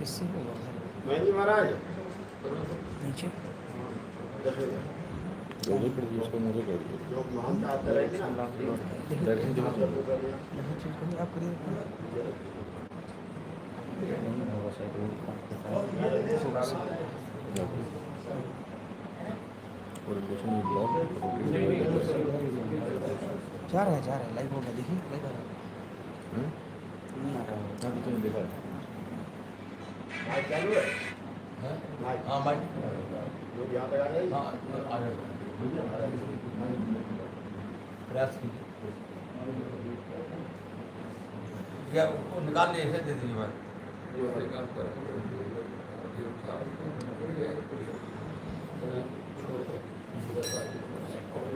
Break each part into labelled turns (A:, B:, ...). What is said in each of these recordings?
A: इससे होगा
B: महेंद्र महाराज
A: नीचे
C: जल्दी कर दी उसको मुझे कर दिया
B: जो महंत आता रहेगी ना
C: दर्शन के बाद
A: यहाँ चीज करनी आप करिए
C: नहीं होगा शायद वो और लोकेशन ये ब्लॉक
A: जा रहा है लाइव हो गया देखिए लाइव आ रहा है
C: नहीं आ रहा है अभी तो नहीं देखा
B: माइक चालू है माइक
D: हाँ माइक
B: लोग यहाँ तक आ गए
D: हाँ आ रहे प्रयास कीजिए क्या वो निकाल लिए ऐसे दे दीजिए भाई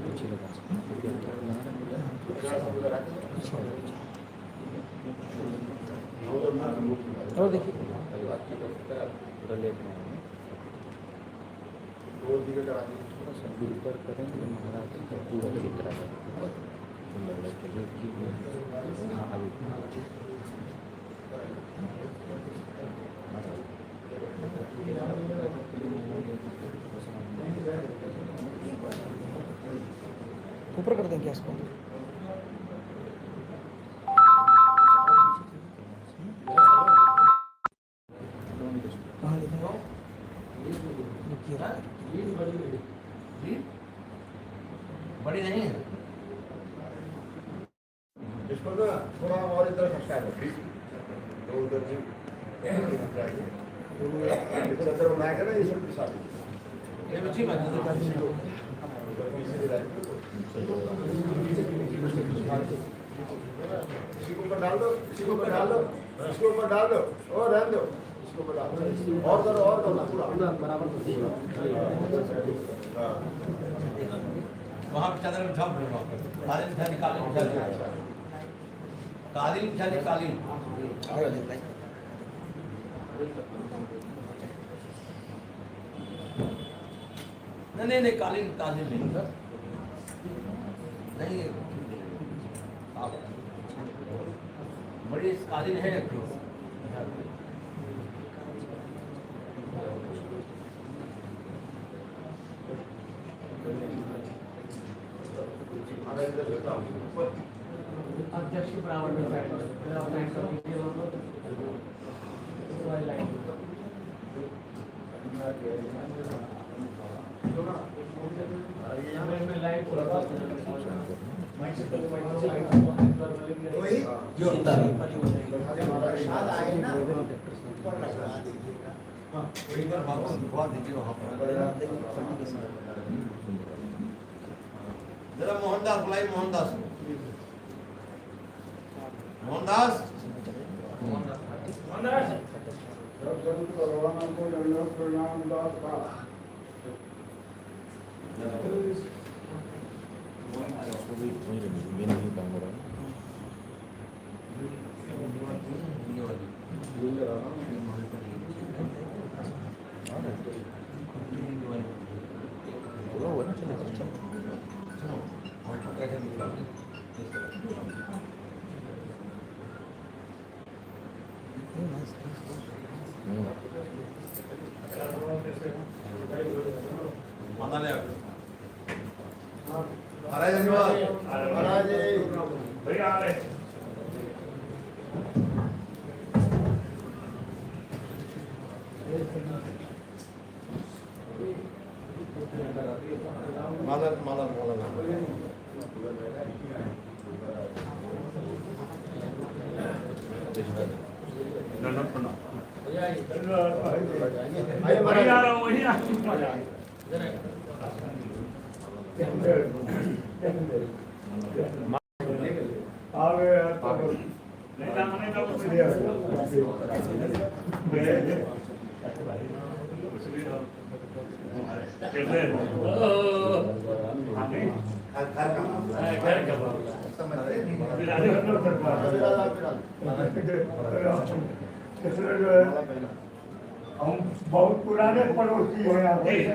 C: पीछे लगा
A: और देखिए
C: पूरा लेट में
B: दो दिखे करा दी
C: थोड़ा सा ऊपर करेंगे महाराज का पूरा दिख रहा है लग रहा है कि हाँ अभी
A: ऊपर कर देंगे इसको कहाँ लिखेंगे
D: बड़ी नहीं है
B: इसको ना थोड़ा और इधर खसका दो तो उधर जी चंद्र बनाया कर ना ये सब पिसा
D: ये बच्ची बात है
B: इसी को ऊपर डाल दो इसी को ऊपर डाल दो इसको ऊपर डाल दो और रहने दो इसको ऊपर डाल दो और करो ना पूरा बराबर हाँ
D: वहाँ पे चादर बिछाओ कालीन बिछा कालीन बिछा कालीन नहीं कालीन कालीन नहीं बड़ी कालीन है अध्यक्ष के बराबर में जरा मोहनदास बुलाई मोहनदास
C: मैं नहीं काम रहा बोला हुआ ना चलेगा
B: महाराज धन्यवाद महाराज भैया आ रहे माला माला माला हम बहुत पुराने पड़ोसी हैं आप
C: बीच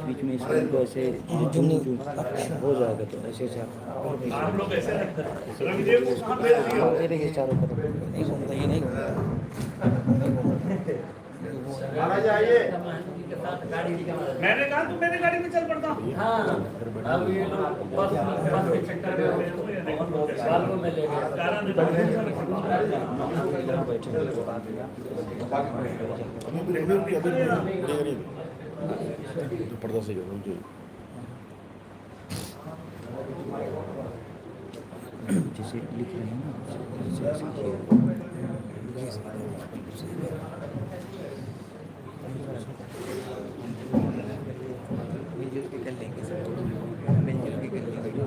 C: बीच में इसको ऐसे जूम हो जाएगा तो ऐसे ऐसे
E: आप लोग ऐसे रविदेव को कहाँ भेज दिए हो?
C: देखिए चारों तरफ
A: नहीं घूमता, ये नहीं घूमता।
B: महाराज आइए
E: मैंने कहा तुम मेरी गाड़ी में चल पड़ता हूँ।
C: पर्दा से जैसे लिख रहे हैं ना
A: मिलजुल के कर लेंगे सब, मिलजुल के कर लेंगे।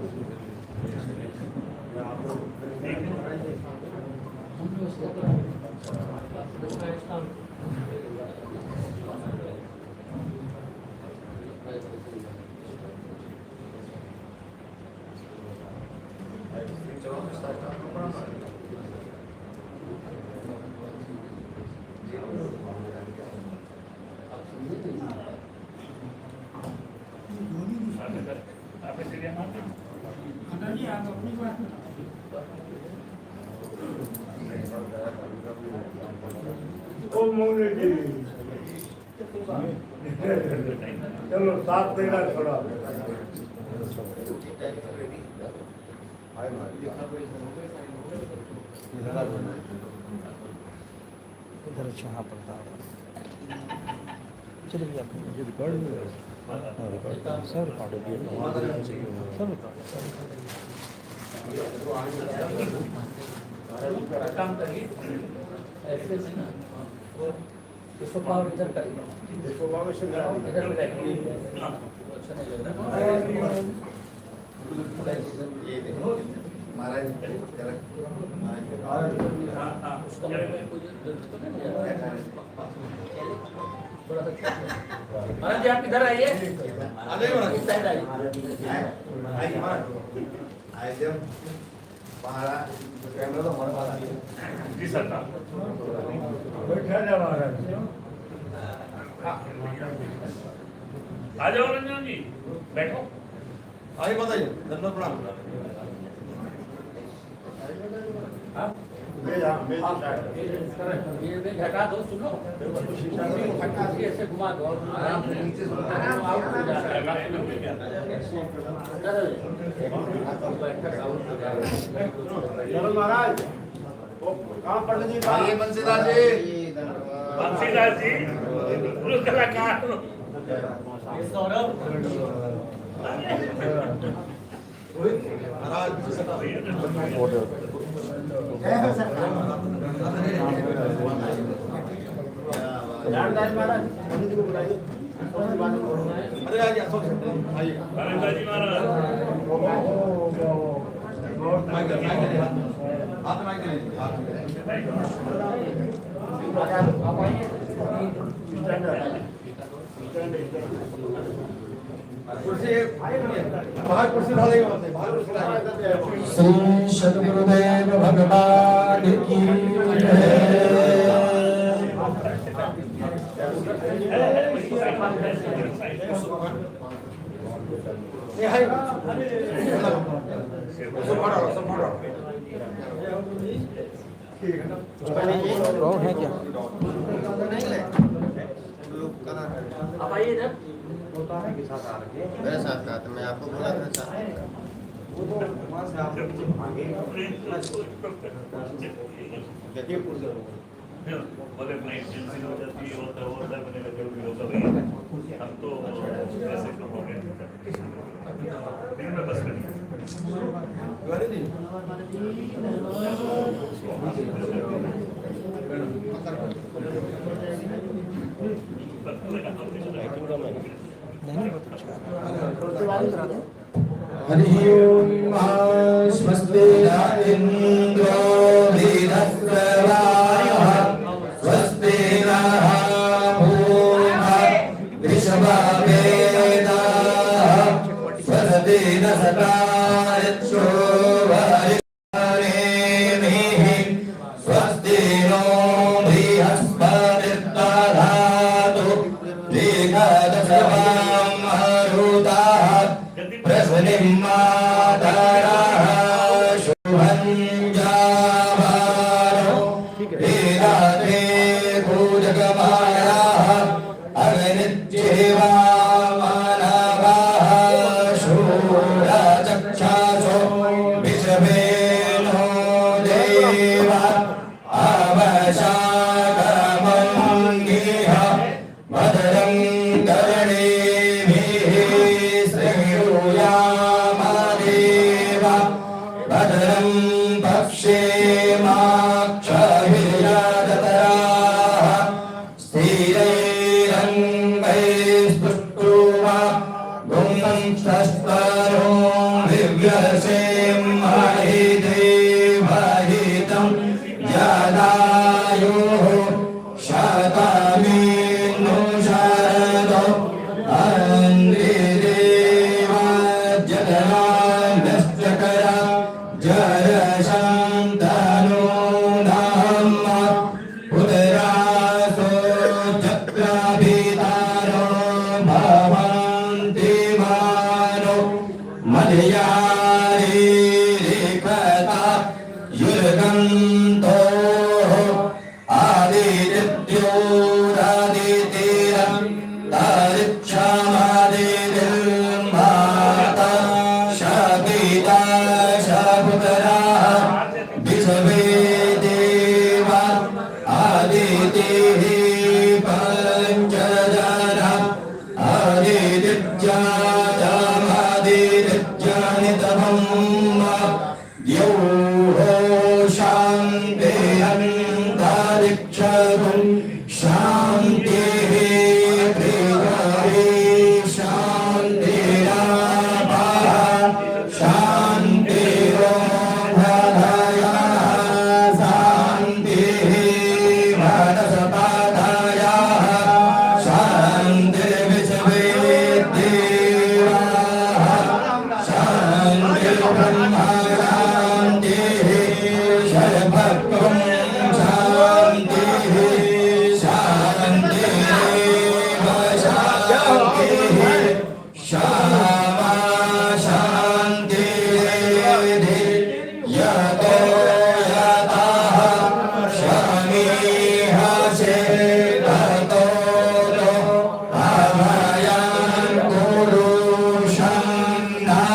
B: ओ मोने जी चलो साथ देना थोड़ा
A: इधर यहाँ पड़ता है। चलिए आप मुझे रिकॉर्ड सब रिकॉर्ड सब
F: काम करिए ऐसे से ना इसको पावर इधर करिए
B: इसको वापस से
F: इधर में रखिए अच्छा नहीं लग रहा
B: महाराज
F: उस कमरे में कोई जरूरत तो नहीं है थोड़ा सा महाराज जी आप इधर आइए इस साइड आइए
B: कैमरा तो हमारे पास है
E: जी सरकार।
B: बैठा जा महाराज
E: आ जाओ रंजन जी, बैठो।
D: आइए बताइए, धन्यवाद प्रणाम।
F: ये घटा दो सुनो ऐसे घुमा दो आराम से नीचे आउट हो जाता है
B: चलो महाराज कहाँ पंडित जी आइए बंसीदास जी
E: बंसीदास जी गुरु कलाकार
F: सौरभ
B: महाराज पंडित जी को बुलाइए
D: अरे आइए, आइए।
E: नरेंद्र जी महाराज
D: माइक दे, माइक दे। हाथ में माइक दे लीजिए, हाथ में। कुर्सी बाहर कुर्सी डालेंगे वहाँ से, बाहर कुर्सी डालेंगे।
G: श्री सद्गुरुदेव भगवान की जय।
D: ये है। सब फाड़ा, सब फाड़ा।
A: राउंड है क्या?
F: आप आइए इधर
B: मेरे साथ था तो मैं आपको बोला था साथ देखिए
E: बोले फ्लाइट कैंसिल हो जाती है, होता है बनेगा जो भी होगा भाई, हम तो ऐसे करोगे दिन में बस करिए।
D: गाड़ी दी।
A: नहीं बहुत अच्छा है।
G: हरि ओम स्वस्ति इंद्रो धीरस्वराः स्वस्ति नः भूमः वृषभावेदाः स्वस्ति नः सदारित्रो वरिष्ठनेमिः सवां मारुताः प्रसन्निं मातरः शुभं जावारो वेदाते पूजकमायाः अग्नित्येवा मानवाः शूरचक्षासो विषवेनो देवा आवशाकमङ्गिः भद्रं कर्णेभिः श्रीरूयामदेव भद्रं पश्येमाक्षभिर्यजतराः स्थिरैरङ्गैस्तुष्ट्वा गुंस्तस्तरो दिव्यसें महिदेवहितं यदायुः शतमिन्नु शरदो अन्धिदेवजगन्नश्चकरा जरशान्तनो नाम उदरासो चक्रभितारो भवन्ति मानो मलयारीरिकता युर्गन्तो आदित्योरादितीरं तारिक्षामादिर्माता शपिता शपुतराः विषवे देवा आदितिः पञ्चजना आदित्याजामादित्यानितमं द्यौः शान्तिरन्तरिक्षगुं शान्तिः पृथिवी शान्तिरापः शान्तिरोधयः शान्तिः मनसपादयः शान्तिर्विश्वे देवाः शान्तिर्ब्रह्मा शान्तिः शर्वत्वं शान्तिः शान्तिरेव शान्तिः श्यामा शान्तिरेधि यतो यतः शमीह ततो अभयं कुरु शन्नः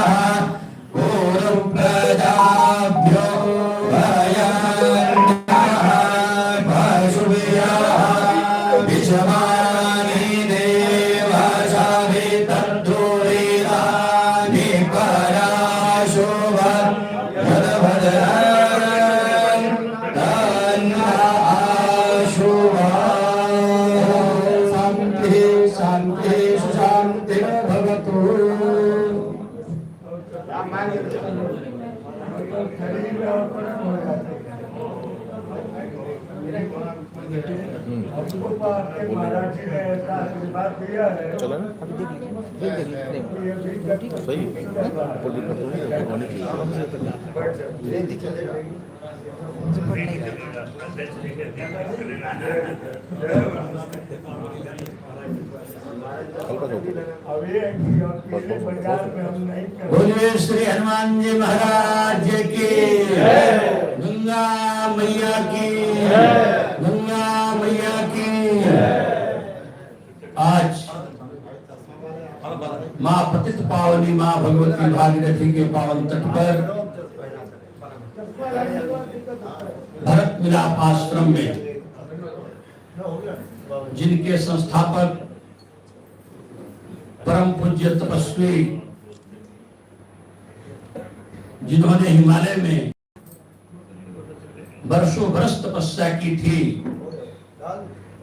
G: कुरु प्रजाभ्यो भयन्तः पशुभ्यः विषमानि देवशाभितद्धुरितानि पराशुभ यद्भद्रं तन्न आशुभः शान्तिः शान्तिः शान्तिः भवतु
B: महाराज जी ने ऐसा आशीर्वाद दिया है
C: चला ना
A: देख लीजिए
C: सही ऊपर दिखा तो नहीं होने की हल्का सा ऊपर
B: अब ये है कि अकेले बाजार में हम नहीं कर
G: बोलिए श्री हनुमान जी महाराज की गंगा मैया की गंगा मैया की आज माँ पतित पावनी माँ भगवती भागीरथी के पावन तट पर भरत मिलाप आश्रम में जिनके संस्थापक परम पूज्य तपस्वी जिन्होंने हिमालय में वर्षों बरस तपस्या की थी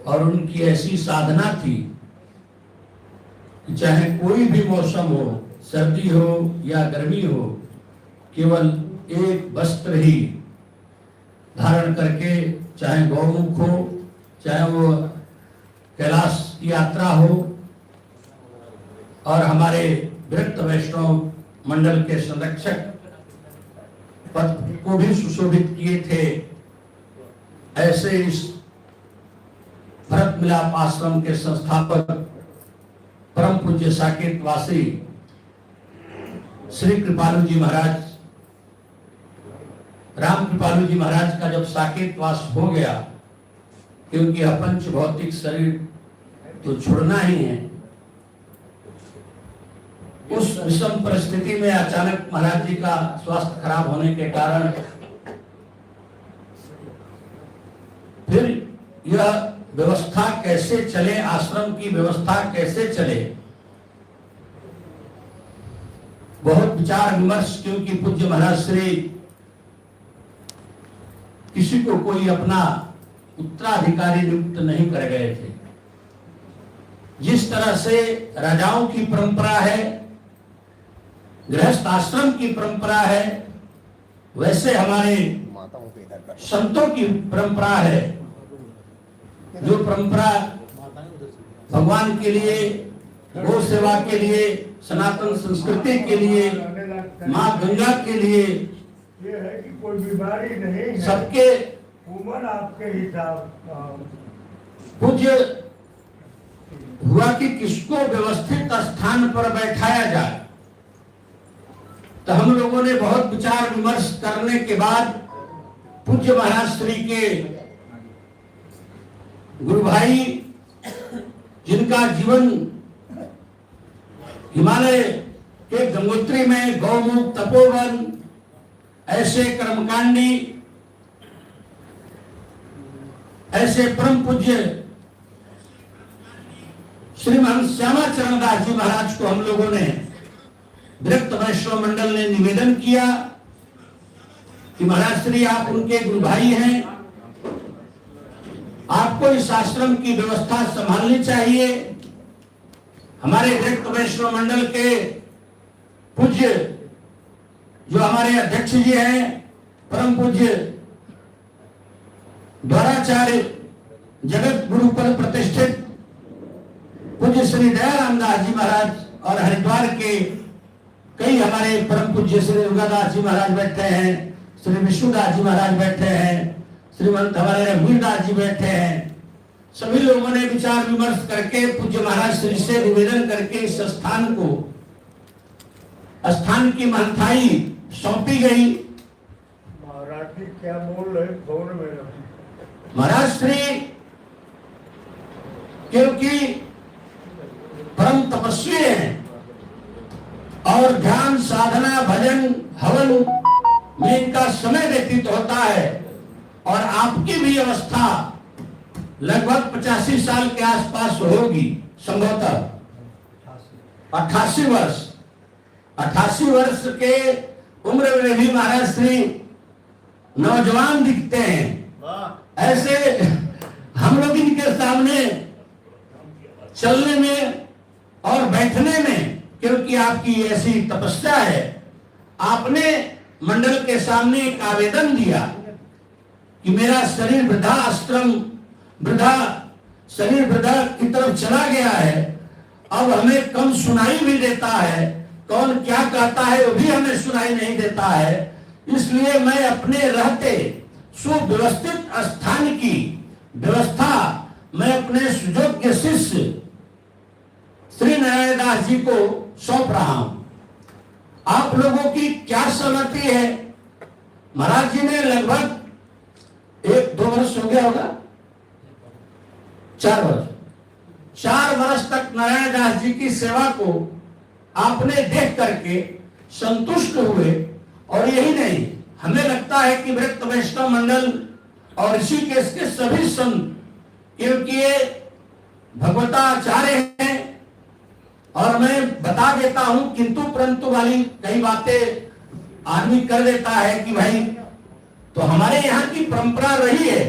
G: और उनकी ऐसी साधना थी कि चाहे कोई भी मौसम हो, सर्दी हो या गर्मी हो, केवल एक वस्त्र ही धारण करके, चाहे गौमुख हो, चाहे वो कैलाश की यात्रा हो, और हमारे विरक्त वैष्णव मंडल के संरक्षक पद को भी सुशोभित किए थे। ऐसे इस भरत मिलाप आश्रम के संस्थापक परम पूज्य साकेत वासी श्री कृपालु जी महाराज, राम कृपालु जी महाराज का जब साकेत वास हो गया, क्योंकि अपंच भौतिक शरीर तो छोड़ना ही है, उस विषम परिस्थिति में अचानक महाराज जी का स्वास्थ्य खराब होने के कारण फिर यह व्यवस्था कैसे चले, आश्रम की व्यवस्था कैसे चले, बहुत विचार विमर्श, क्योंकि पूज्य महाराज श्री किसी को कोई अपना उत्तराधिकारी नियुक्त नहीं कर गए थे। जिस तरह से राजाओं की परंपरा है, गृहस्थ आश्रम की परंपरा है, वैसे हमारे संतों की परंपरा है, जो परंपरा भगवान के लिए, गौ सेवा के लिए, सनातन संस्कृति के लिए, माँ गंगा के लिए,
B: ये है कि कोई बीमारी नहीं है,
G: सबके
B: उम्र आपके हिसाब
G: पूज्य हुआ कि किसको व्यवस्थित स्थान पर बैठाया जाए। तो हम लोगों ने बहुत विचार विमर्श करने के बाद पूज्य महाराज श्री के गुरु भाई, जिनका जीवन हिमालय के गंगोत्री में गौमुख तपोवन, ऐसे कर्मकांडी, ऐसे परम पूज्य श्रीमान श्यामा चरण दास जी महाराज को हम लोगों ने विरक्त वैष्णव मंडल ने निवेदन किया कि महाराज श्री आप उनके गुरु भाई हैं, आपको इस आश्रम की व्यवस्था संभालनी चाहिए। हमारे विरक्त वैष्णव मंडल के पूज्य जो हमारे अध्यक्ष जी हैं, परम पूज्य द्वाराचार्य जगत गुरु पर प्रतिष्ठित पूज्य श्री दयाराम दास जी महाराज और हरिद्वार के कई हमारे परम पूज्य श्री दुर्गादास जी महाराज बैठे हैं, श्री विष्णुदास जी महाराज बैठे हैं, श्रीमंत हमारे रघुवीरदास जी बैठे हैं। सभी लोगों ने विचार विमर्श करके पूज्य महाराज श्री से निवेदन करके इस स्थान को, स्थान की महंताई सौंपी गई।
B: मराठी क्या बोल रहे फोन में?
G: महाराज श्री क्योंकि परम तपस्वी हैं और ध्यान साधना भजन हवन में इनका समय व्यतीत होता है, और आपकी भी अवस्था लगभग 85 साल के आसपास होगी, संभवतः 88 वर्ष। 88 वर्ष के उम्र में भी महाराज श्री नौजवान दिखते हैं। ऐसे हम लोग इनके सामने चलने में और बैठने में, क्योंकि आपकी ऐसी तपस्या है, आपने मंडल के सामने एक आवेदन दिया कि मेरा शरीर वृद्धा आश्रम, वृद्धा शरीर वृद्धा की तरफ चला गया है, अब हमें कम सुनाई भी देता है, कौन क्या कहता है वो भी हमें सुनाई नहीं देता है, इसलिए मैं अपने रहते सुव्यवस्थित स्थान की व्यवस्था मैं अपने सुयोग्य शिष्य श्री नारायण दास जी को सौंप रहा हूं। आप लोगों की क्या सहमति है? महाराज जी ने लगभग 1-2 वर्ष हो गया होगा, 4 वर्ष तक नारायण दास जी की सेवा को आपने देख करके संतुष्ट हुए। और यही नहीं, हमें लगता है कि विरक्त वैष्णव मंडल और ऋषिकेश के सभी संत, क्योंकि ये भगवताचार्य हैं, और मैं बता देता हूं किंतु परंतु वाली कई बातें आदमी कर देता है कि भाई, तो हमारे यहाँ की परंपरा रही है,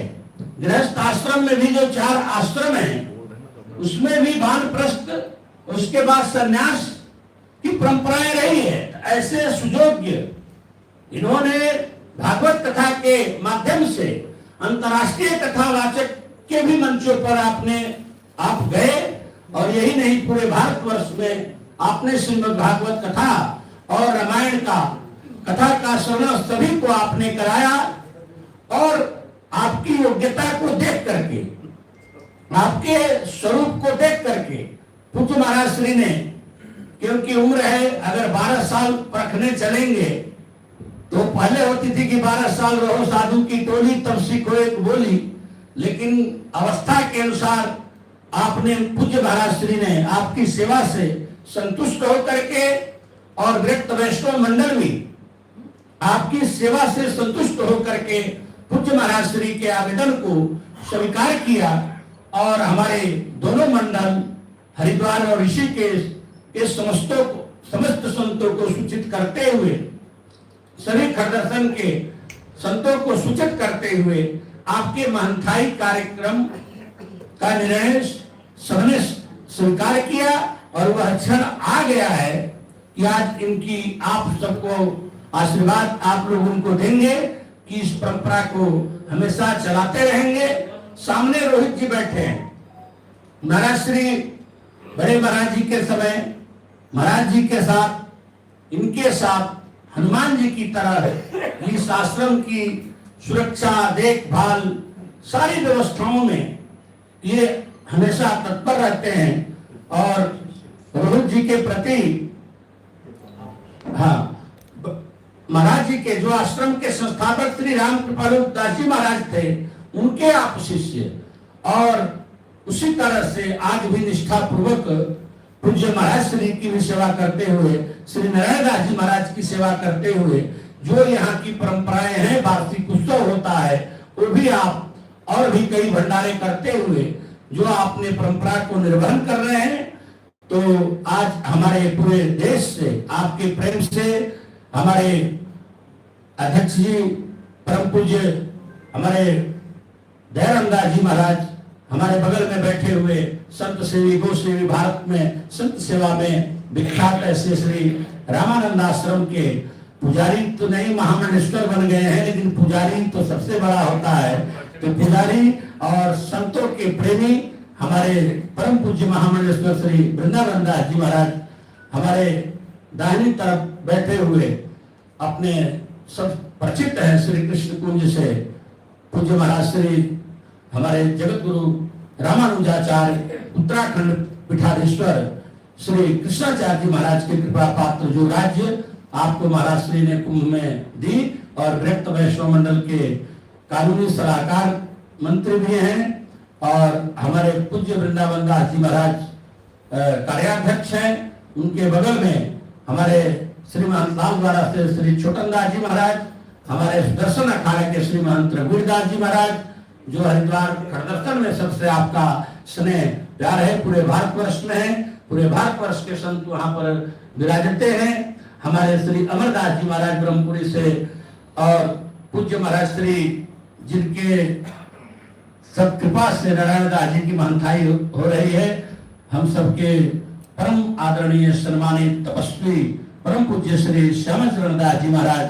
G: गृहस्थ आश्रम में भी जो 4 आश्रम हैं उसमें भी वानप्रस्थ, उसके बाद संन्यास की परंपराएं रही है। ऐसे सुयोग्य इन्होंने भागवत कथा के माध्यम से अंतर्राष्ट्रीय कथावाचक के भी मंचों पर आप गए, और यही नहीं पूरे भारतवर्ष में आपने श्रीमद् भागवत कथा और रामायण का कथा का श्रवण सभी को आपने कराया। और आपकी योग्यता को देख करके, आपके स्वरूप को देख करके पूज्य महाराज श्री ने, क्योंकि उम्र है, अगर 12 साल रखने चलेंगे तो पहले होती थी कि 12 साल रहो साधु की टोली तब सीखो एक बोली, लेकिन अवस्था के अनुसार आपने, पूज्य महाराज श्री ने आपकी सेवा से संतुष्ट होकर के और विरक्त वैष्णव मंडल भी आपकी सेवा से संतुष्ट होकर के पूज्य महाराज श्री के आवेदन को स्वीकार किया और हमारे दोनों मंडल हरिद्वार और ऋषिकेश के समस्त संतों को सूचित करते हुए, सभी खरदर्शन के संतों को सूचित करते हुए आपके महंताई कार्यक्रम का निर्णय सबने स्वीकार किया और वह क्षण आ गया है कि आज इनकी आप सबको आशीर्वाद आप लोग उनको देंगे कि इस परंपरा को हमेशा चलाते रहेंगे। सामने रोहित जी बैठे हैं। महाराज श्री बड़े महाराज जी के समय महाराज जी के साथ, इनके साथ हनुमान जी की तरह इस आश्रम की सुरक्षा, देखभाल, सारी व्यवस्थाओं में ये हमेशा तत्पर रहते हैं और रोहित जी के प्रति, हाँ, महाराज जी के जो आश्रम के संस्थापक श्री राम कृपालु दास जी महाराज थे, उनके आप शिष्य, और उसी तरह से आज भी निष्ठा पूर्वक पूज्य महाराज श्री की भी सेवा करते हुए, श्री नारायण दास जी महाराज की सेवा करते हुए, जो यहाँ की परंपराएं हैं, वार्षिक उत्सव होता है, वो भी आप और भी कई भंडारे करते हुए जो आपने परंपरा को निर्वहन कर रहे हैं। तो आज हमारे पूरे देश से, आपके प्रेम से, हमारे अध्यक्ष जी परम पूज्य हमारे दयानंद दास जी महाराज, हमारे बगल में बैठे हुए संत सेवी, गो सेवी, भारत में संत सेवा में विख्यात ऐसे श्री रामानंद आश्रम के पुजारी तो नहीं, महामंडलेश्वर बन गए हैं, लेकिन पुजारी तो सबसे बड़ा होता है। तो पुजारी और संतों के प्रेमी हमारे परम पूज्य महामंडलेश्वर श्री वृंदावन दास जी महाराज, हमारे दाहिनी तरफ बैठे हुए अपने सब परिचित है श्री कृष्ण कुंज से पूज्य महाराज श्री हमारे जगत गुरु रामानुजाचार्य उत्तराखंड पीठाधीश्वर श्री कृष्णाचार्य जी महाराज के कृपा पात्र, जो राज्य आपको महाराज श्री ने कुंभ में दी, और विरक्त वैष्णव मंडल के कानूनी सलाहकार मंत्री भी हैं, और हमारे पूज्य वृंदावन दास जी महाराज कार्याध्यक्ष हैं। उनके बगल में हमारे श्रीमान लाल द्वारा से श्री छोटन दास जी महाराज, हमारे दर्शन अखाड़े के श्री महंत रघुवीर दास जी महाराज, जो हरिद्वार खरदर्शन में सबसे आपका स्नेह प्यार है, पूरे भारतवर्ष में है, पूरे भारतवर्ष के संत वहां पर विराजते हैं। हमारे श्री अमरदास जी महाराज ब्रह्मपुरी से, और पूज्य महाराज श्री जिनके सब कृपा से नारायण दास जी की महंताई हो रही है, हम सबके परम आदरणीय सम्मानित तपस्वी परम पूज्य श्री श्यामचरण दास जी महाराज,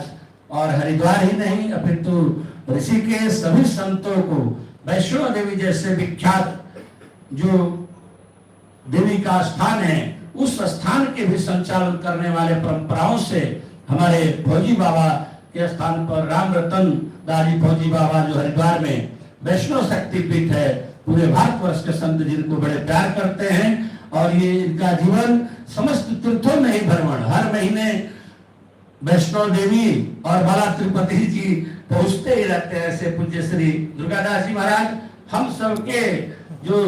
G: और हरिद्वार ही नहीं अपितु ऋषिकेश सभी संतों को, वैष्णो देवी जैसे विख्यात जो देवी का स्थान है, उस स्थान के भी संचालन करने वाले परंपराओं से हमारे फौजी बाबा के स्थान पर राम रतन दास जी फौजी बाबा, जो हरिद्वार में वैष्णव शक्तिपीठ है, पूरे भारतवर्ष के संत जिनको बड़े प्यार करते हैं, और ये इनका जीवन समस्त तीर्थों में ही भ्रमण, हर महीने वैष्णव देवी और बाला तिरुपति जी पहुंचते ही रहते हैं। ऐसे पूज्य श्री दुर्गादास जी महाराज, हम सबके जो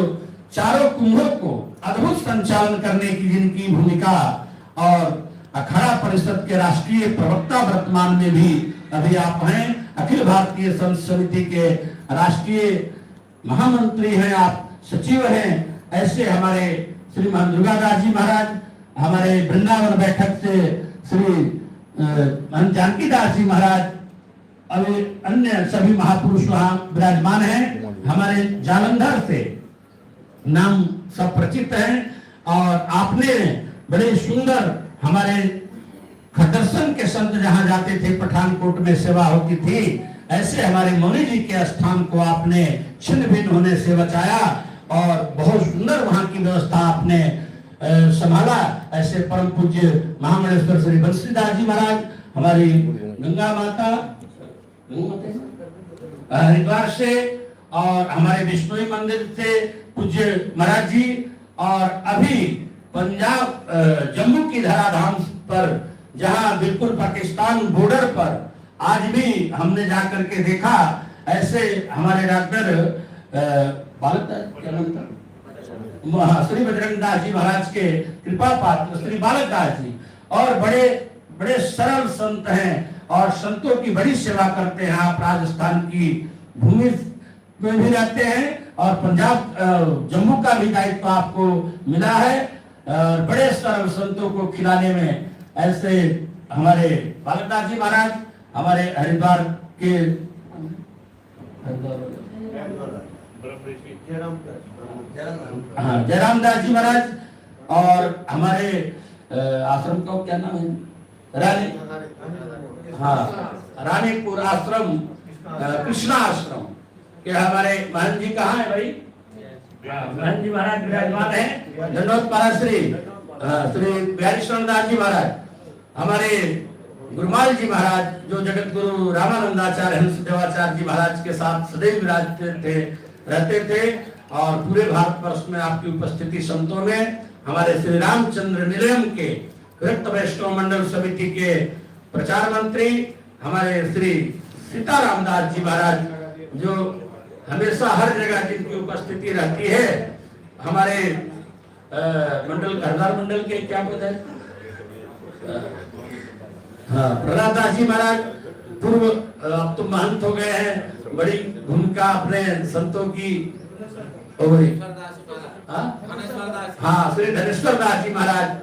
G: चारों कुंभों को अद्भुत संचालन करने की जिनकी भूमिका, और अखाड़ा परिषद के राष्ट्रीय प्रवक्ता वर्तमान में भी अभी आप हैं, अखिल भारतीय संत समिति के राष्ट्रीय महामंत्री हैं, आप सचिव हैं, ऐसे हमारे श्रीमान दुर्गादास जी महाराज, हमारे वृंदावन बैठक से श्री जानकी दास जी महाराज, अभी अन्य सभी महापुरुष वहां विराजमान हैं। हमारे जालंधर से नाम सब परिचित हैं, और आपने बड़े सुंदर हमारे खरदर्शन के संत जहां जाते थे, पठानकोट में सेवा होती थी, ऐसे हमारे मौनी जी के स्थान को आपने छिन्न भिन्न होने से बचाया, और बहुत सुंदर वहां की व्यवस्था आपने संभाला। ऐसे परम पूज्य महामंडलेश्वर श्री बंशीदास जी महाराज, हमारी गंगा माता हरिद्वार से, और हमारे विष्णु मंदिर से पूज्य महाराज जी, और अभी पंजाब जम्मू की धराधाम पर, जहां बिल्कुल पाकिस्तान बॉर्डर पर आज भी हमने जाकर के देखा, ऐसे हमारे डॉक्टर बालक क्या नाम था, श्री बजरंग दास जी महाराज के कृपा पात्र श्री बालक दास जी, और बड़े बड़े सरल संत हैं और संतों की बड़ी सेवा करते हैं। आप राजस्थान की भूमि में भी रहते हैं और पंजाब जम्मू का भी दायित्व आपको मिला है, और बड़े सरल संतों को खिलाने में ऐसे हमारे बालकदास जी महाराज, हमारे हरिद्वार के हाँ जयराम दास जी महाराज, और हमारे आश्रम का क्या नाम है, रानी, हाँ रानीपुर आश्रम, कृष्णा आश्रम के हमारे महंत जी कहाँ है भाई, महंत जी महाराज विराजमान है। धन्यवाद महाराज श्री बिहारी दास जी महाराज, हमारे गुरुमाल जी महाराज जो जगत गुरु रामानंदाचार्य हंस देवाचार्य जी महाराज के साथ सदैव विराजते थे, रहते थे, और पूरे भारतवर्ष में आपकी उपस्थिति संतों में, हमारे श्री रामचंद्र निलयम के विरक्त वैष्णव मंडल समिति के प्रचार मंत्री हमारे श्री सीताराम दास जी महाराज, जो हमेशा हर जगह जिनकी उपस्थिति रहती है, हमारे मंडल हरदार मंडल के क्या पद है, हाँ प्रहलाद दास जी महाराज, पूर्व अब तो महंत हो गए हैं, बड़ी भूमिका अपने संतों की हो गई, हाँ श्री धनेश्वर दास जी महाराज,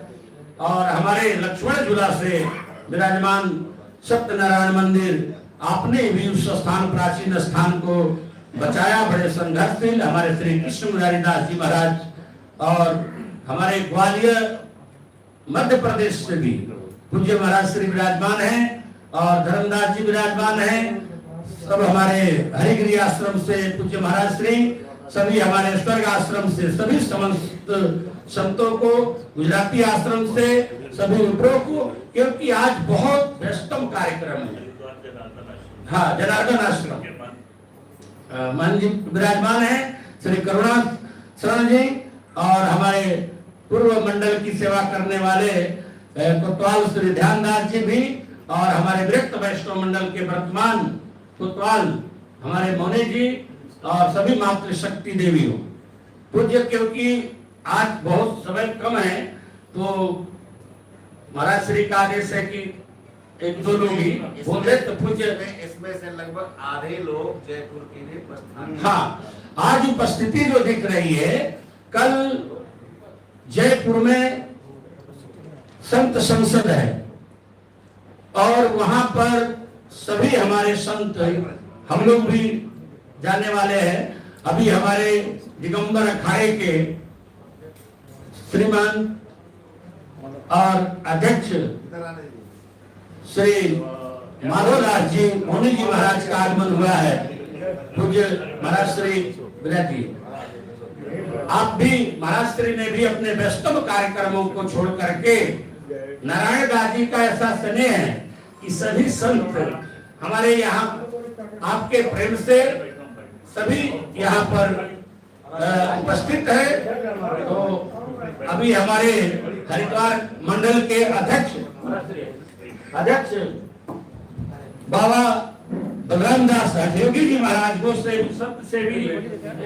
G: और हमारे लक्ष्मण झूला से विराजमान सत्यनारायण मंदिर, आपने भी उस स्थान प्राचीन स्थान को बचाया, बड़े संघर्षशील हमारे श्री कृष्ण मुरारी दास जी महाराज, और हमारे ग्वालियर मध्य प्रदेश से भी पूज्य महाराज श्री विराजमान हैं, और धर्मदास जी विराजमान हैं, सब हमारे हरिगिरी आश्रम से पूज्य महाराज श्री, सभी हमारे स्वर्ग आश्रम से सभी समस्त संतों को, गुजराती आश्रम से सभी मित्रों को, क्योंकि आज बहुत व्यस्तम कार्यक्रम है। हाँ जनार्दन आश्रम महंत जी विराजमान है, श्री करुणा शरण जी, और हमारे पूर्व मंडल की सेवा करने वाले कोतवाल श्री ध्यानदास जी भी, और हमारे विरक्त वैष्णव मंडल के वर्तमान कोतवाल हमारे मोने जी, और सभी मातृशक्ति देवी हो पूज्य। क्योंकि आज बहुत समय कम है, तो महाराज श्री का आदेश है कि एक दो लोग ही बोले तो पूज्य,
B: इसमें से लगभग आधे लोग जयपुर के लिए प्रस्थान।
G: हाँ आज उपस्थिति जो दिख रही है, कल जयपुर में संत संसद है, और वहां पर सभी हमारे संत, हम लोग भी जाने वाले हैं। अभी हमारे दिगंबर अखाड़े के श्रीमान और अध्यक्ष श्री माधवदास जी मोनी जी महाराज का आगमन हुआ है, पूज्य महाराज श्री विराट जी। आप भी महाराज श्री ने भी अपने व्यस्तम कार्यक्रमों को छोड़ करके, नारायण दास जी का ऐसा स्नेह है कि सभी संत हमारे यहाँ आपके प्रेम से सभी यहाँ पर उपस्थित है। तो अभी हमारे हरिद्वार मंडल के अध्यक्ष बाबा बलराम दास हठयोगी जी महाराज को से भी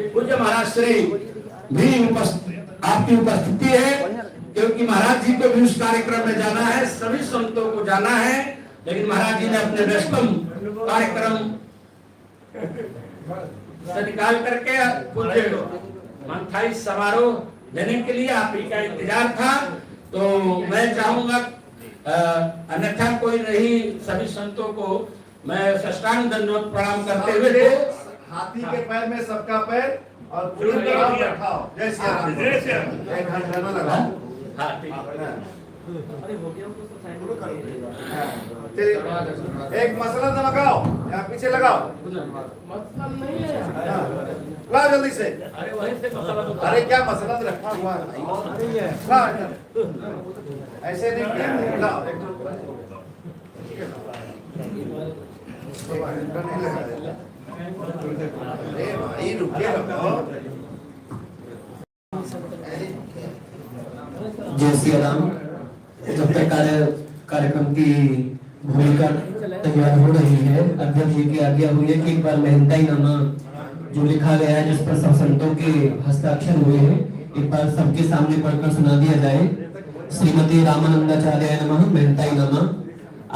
G: पूज्य महाराज श्री भी आपकी उपस्थिति है, क्योंकि महाराज जी को भी उस कार्यक्रम में जाना है, सभी संतों को जाना है, लेकिन महाराज जी ने अपने व्यस्तम कार्यक्रम से निकाल करके पूज्य मंथाई समारोह देने के लिए आप ही का इंतजार था। तो मैं चाहूंगा अन्यथा कोई नहीं, सभी संतों को मैं साष्टांग दंडवत प्रणाम करते हुए,
B: हाथी के पैर में सबका पैर और फूल का नाम रखाओ। जय श्री राम।
E: जय श्री राम।
B: एक हाथ गाना लगाओ।
G: हाँ ठीक है।
B: चलिए, एक मसला लगाओ, यहाँ पीछे लगाओ, लाओ जल्दी से। अरे क्या मसला तो रखा हुआ है, लाओ, ऐसे नहीं किया, लाओ अरे भाई रुकिए,
H: जय श्री राम। जब तक कार्यक्रम की भूमिका तैयार हो रही है, अध्यक्ष जी की आज्ञा हुई है कि एक बार महंताई नामा जो लिखा गया है, जिस पर सब संतों के हस्ताक्षर हुए हैं, एक बार सबके सामने पढ़कर सुना दिया जाए। श्रीमती रामानंदाचार्य नमः महंताई नामा।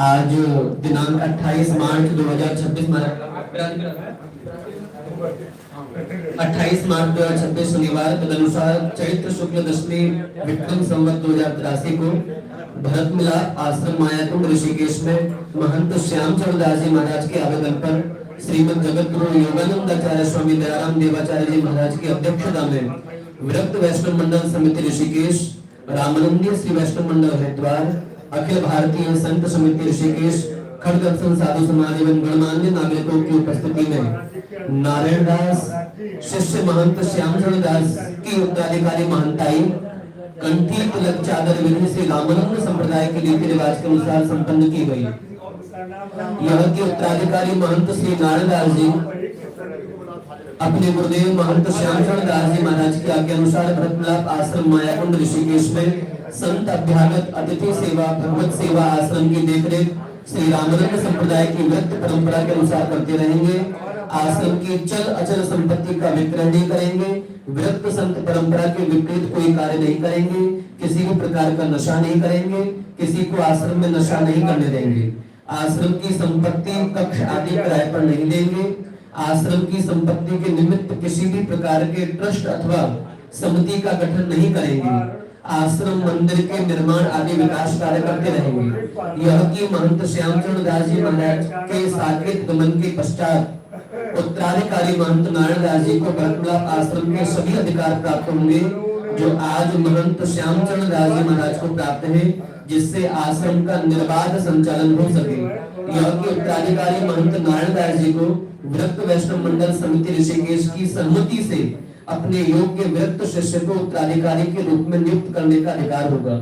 H: आज दिनांक 28 मार्च 2026 शनिवार तदनुसार चैत्र शुक्ल दशमी विक्रम संवत 2083 को भरत मिलाप आश्रम मायाकुंड ऋषिकेश में महंत श्यामचरण दास जी महाराज के आवेदन पर श्रीमद जगत गुरु योगानंदाचार्य स्वामी दयाराम देवाचार्य जी महाराज की अध्यक्षता में विरक्त वैष्णव मंडल समिति ऋषिकेश, रामानंदीय श्री वैष्णव मंडल हरिद्वार, अखिल भारतीय संत समिति ऋषिकेश, खड़ दर्शन साधु समाज एवं गणमान्य नागरिकों की उपस्थिति में नारायण दास शिष्य महंत श्यामचरण दास की उत्तराधिकारी महंताई कंठी तिलक चादर विधि से रामानंद संप्रदाय के रीति रिवाज के अनुसार संपन्न की गई। यह के उत्तराधिकारी महंत श्री नारायण दास जी अपने गुरुदेव महंत श्यामचरण दास जी महाराज की आज्ञा अनुसार भरत मिलाप आश्रम मायाकुंड ऋषिकेश में संत अभ्यागत अतिथि सेवा भगवत सेवा आश्रम की देखरेख श्री रामानंद संप्रदाय की व्यक्त परंपरा के अनुसार करते रहेंगे। आश्रम की चल अचल संपत्ति का विक्रय नहीं करेंगे। विरक्त संत परंपरा के विपरीत कोई कार्य नहीं करेंगे। किसी भी प्रकार का नशा नहीं करेंगे। किसी को आश्रम में नशा नहीं करने देंगे। आश्रम की संपत्ति कक्ष आदि किराए पर नहीं देंगे। आश्रम की संपत्ति के निमित्त किसी भी प्रकार के ट्रस्ट अथवा समिति का गठन नहीं करेंगे। आश्रम मंदिर के निर्माण आदि विकास कार्य करते रहेंगे। यह कि महंत श्यामचरण दास जी महाराज के साकेत गमन के पश्चात उत्तराधिकारी महंत नारायण दास जी को भरत मिलाप आश्रम के सभी अधिकार प्राप्त होंगे जो आज महंत श्यामचरण दास जी महाराज को प्राप्त है, जिससे आश्रम का निर्बाध संचालन हो सके। यह कि उत्तराधिकारी महंत नारायण दास जी को विरक्त वैष्णव मंडल समिति ऋषिकेश की सहमति से अपने योग्य विरक्त शिष्य को उत्तराधिकारी के रूप में नियुक्त करने का अधिकार होगा।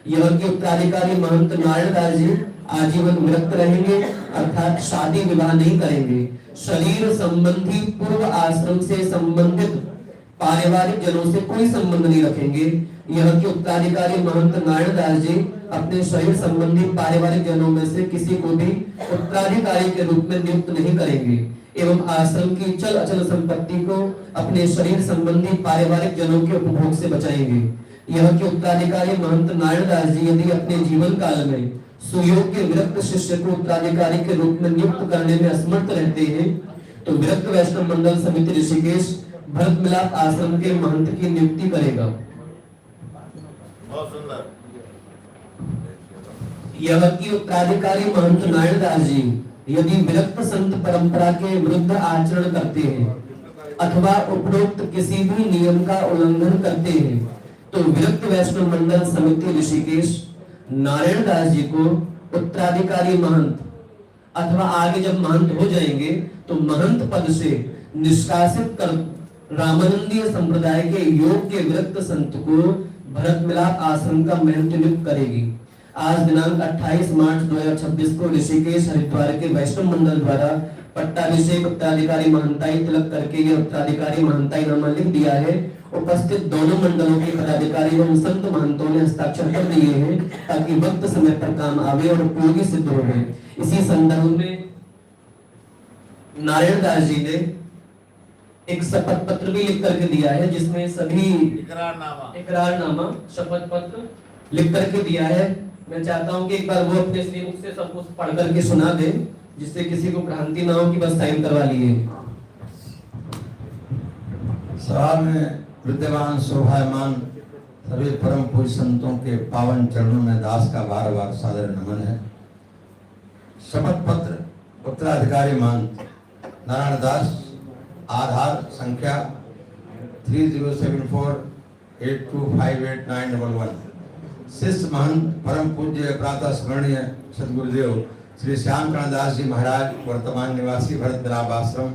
H: यह कि उत्तराधिकारी महंत नारायण दास जी आजीवन विरक्त रहेंगे, अर्थात शादी विवाह नहीं करेंगे। शरीर संबंधी पूर्व आश्रम से संबंधित पारिवारिक जनों से कोई संबंध नहीं रखेंगे। यह कि उत्तराधिकारी महंत नारायण दास जी अपने शरीर संबंधी पारिवारिक जनों में से किसी को भी उत्तराधिकारी के रूप में नियुक्त नहीं करेंगे एवं आश्रम की चल अचल संपत्ति को अपने शरीर संबंधी पारिवारिक जनों के उपभोग से बचाएंगे। यह कि उत्तराधिकारी महंत नारायण दास जी यदि अपने जीवन काल में सुयोग्य विरक्त शिष्य को उत्तराधिकारी के रूप में नियुक्त करने में असमर्थ रहते हैं तो विरक्त वैष्णव मंडल समिति ऋषिकेश भरत मिलाप आश्रम के महंत की नियुक्ति करेगा।
B: बहुत सुंदर।
H: यह कि उत्तराधिकारी महंत नारायण दास जी यदि विरक्त संत परंपरा के विरुद्ध आचरण करते हैं अथवा उपरोक्त किसी भी नियम का उल्लंघन करते हैं तो विरक्त वैष्णव मंडल समिति ऋषिकेश नारायण दास जी को उत्तराधिकारी महंत अथवा आगे जब महंत हो जाएंगे तो महंत पद से निष्कासित कर रामानंदीय संप्रदाय के योग्य विरक्त संत को भरत मिलाप आश्रम का महंत नियुक्त करेगी। आज दिनांक 28 मार्च 2026 को ऋषिकेश हरिद्वार के वैष्णव मंडल द्वारा पट्टाभिषेक उत्तराधिकारी महंताई तिलक करके ये उत्तराधिकारी महंताई नामा लिख दिया है। उपस्थित दोनों मंडलों के पदाधिकारी एवं संत महंतों ने हस्ताक्षर कर दिए हैं ताकि वक्त समय पर काम आवे और उपयोगी सिद्ध हो गए। इसी संदर्भ में नारायण दास जी ने एक शपथ पत्र भी लिख करके दिया है जिसमें सभी इकरारनामा शपथ पत्र लिख करके दिया है। मैं चाहता हूं कि एक बार वो अपने श्रीमुख से सब कुछ पढ़ करके सुना दे जिससे किसी को भ्रांति ना हो कि बस साइन करवा लिए।
I: सभा में विद्यमान शोभायमान सभी परम पूज्य संतों के पावन चरणों में दास का बार बार सादर नमन है। शपथ पत्र उत्तराधिकारी महंत नारायण दास, आधार संख्या 307482589111। शिष्य महंत परम पूज्य प्रातः स्मरणीय सदगुरुदेव श्री श्यामचरण दास जी महाराज, वर्तमान निवासी भरत मिलाप आश्रम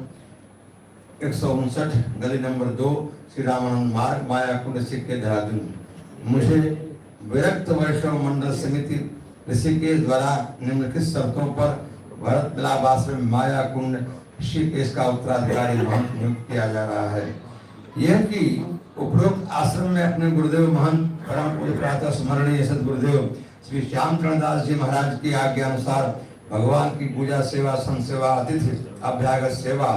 I: 159 गली नंबर 2 श्री रामानंद मार्ग मायाकुंड ऋषिकेश देहरादून। मुझे विरक्त वैष्णव मंडल समिति ऋषिकेश द्वारा निम्नलिखित शर्तों पर भरत मिलाप आश्रम मायाकुंड ऋषिकेश का उत्तराधिकारी महंत नियुक्त किया जा रहा है। यह कि उपरोक्त आश्रम में अपने गुरुदेव महंत परम पूज्य प्रातः स्मरणीय सदगुरुदेव श्री श्यामचरण दास जी महाराज की आज्ञा अनुसार भगवान की पूजा सेवा, संत सेवा, अतिथि अभ्यागत सेवा,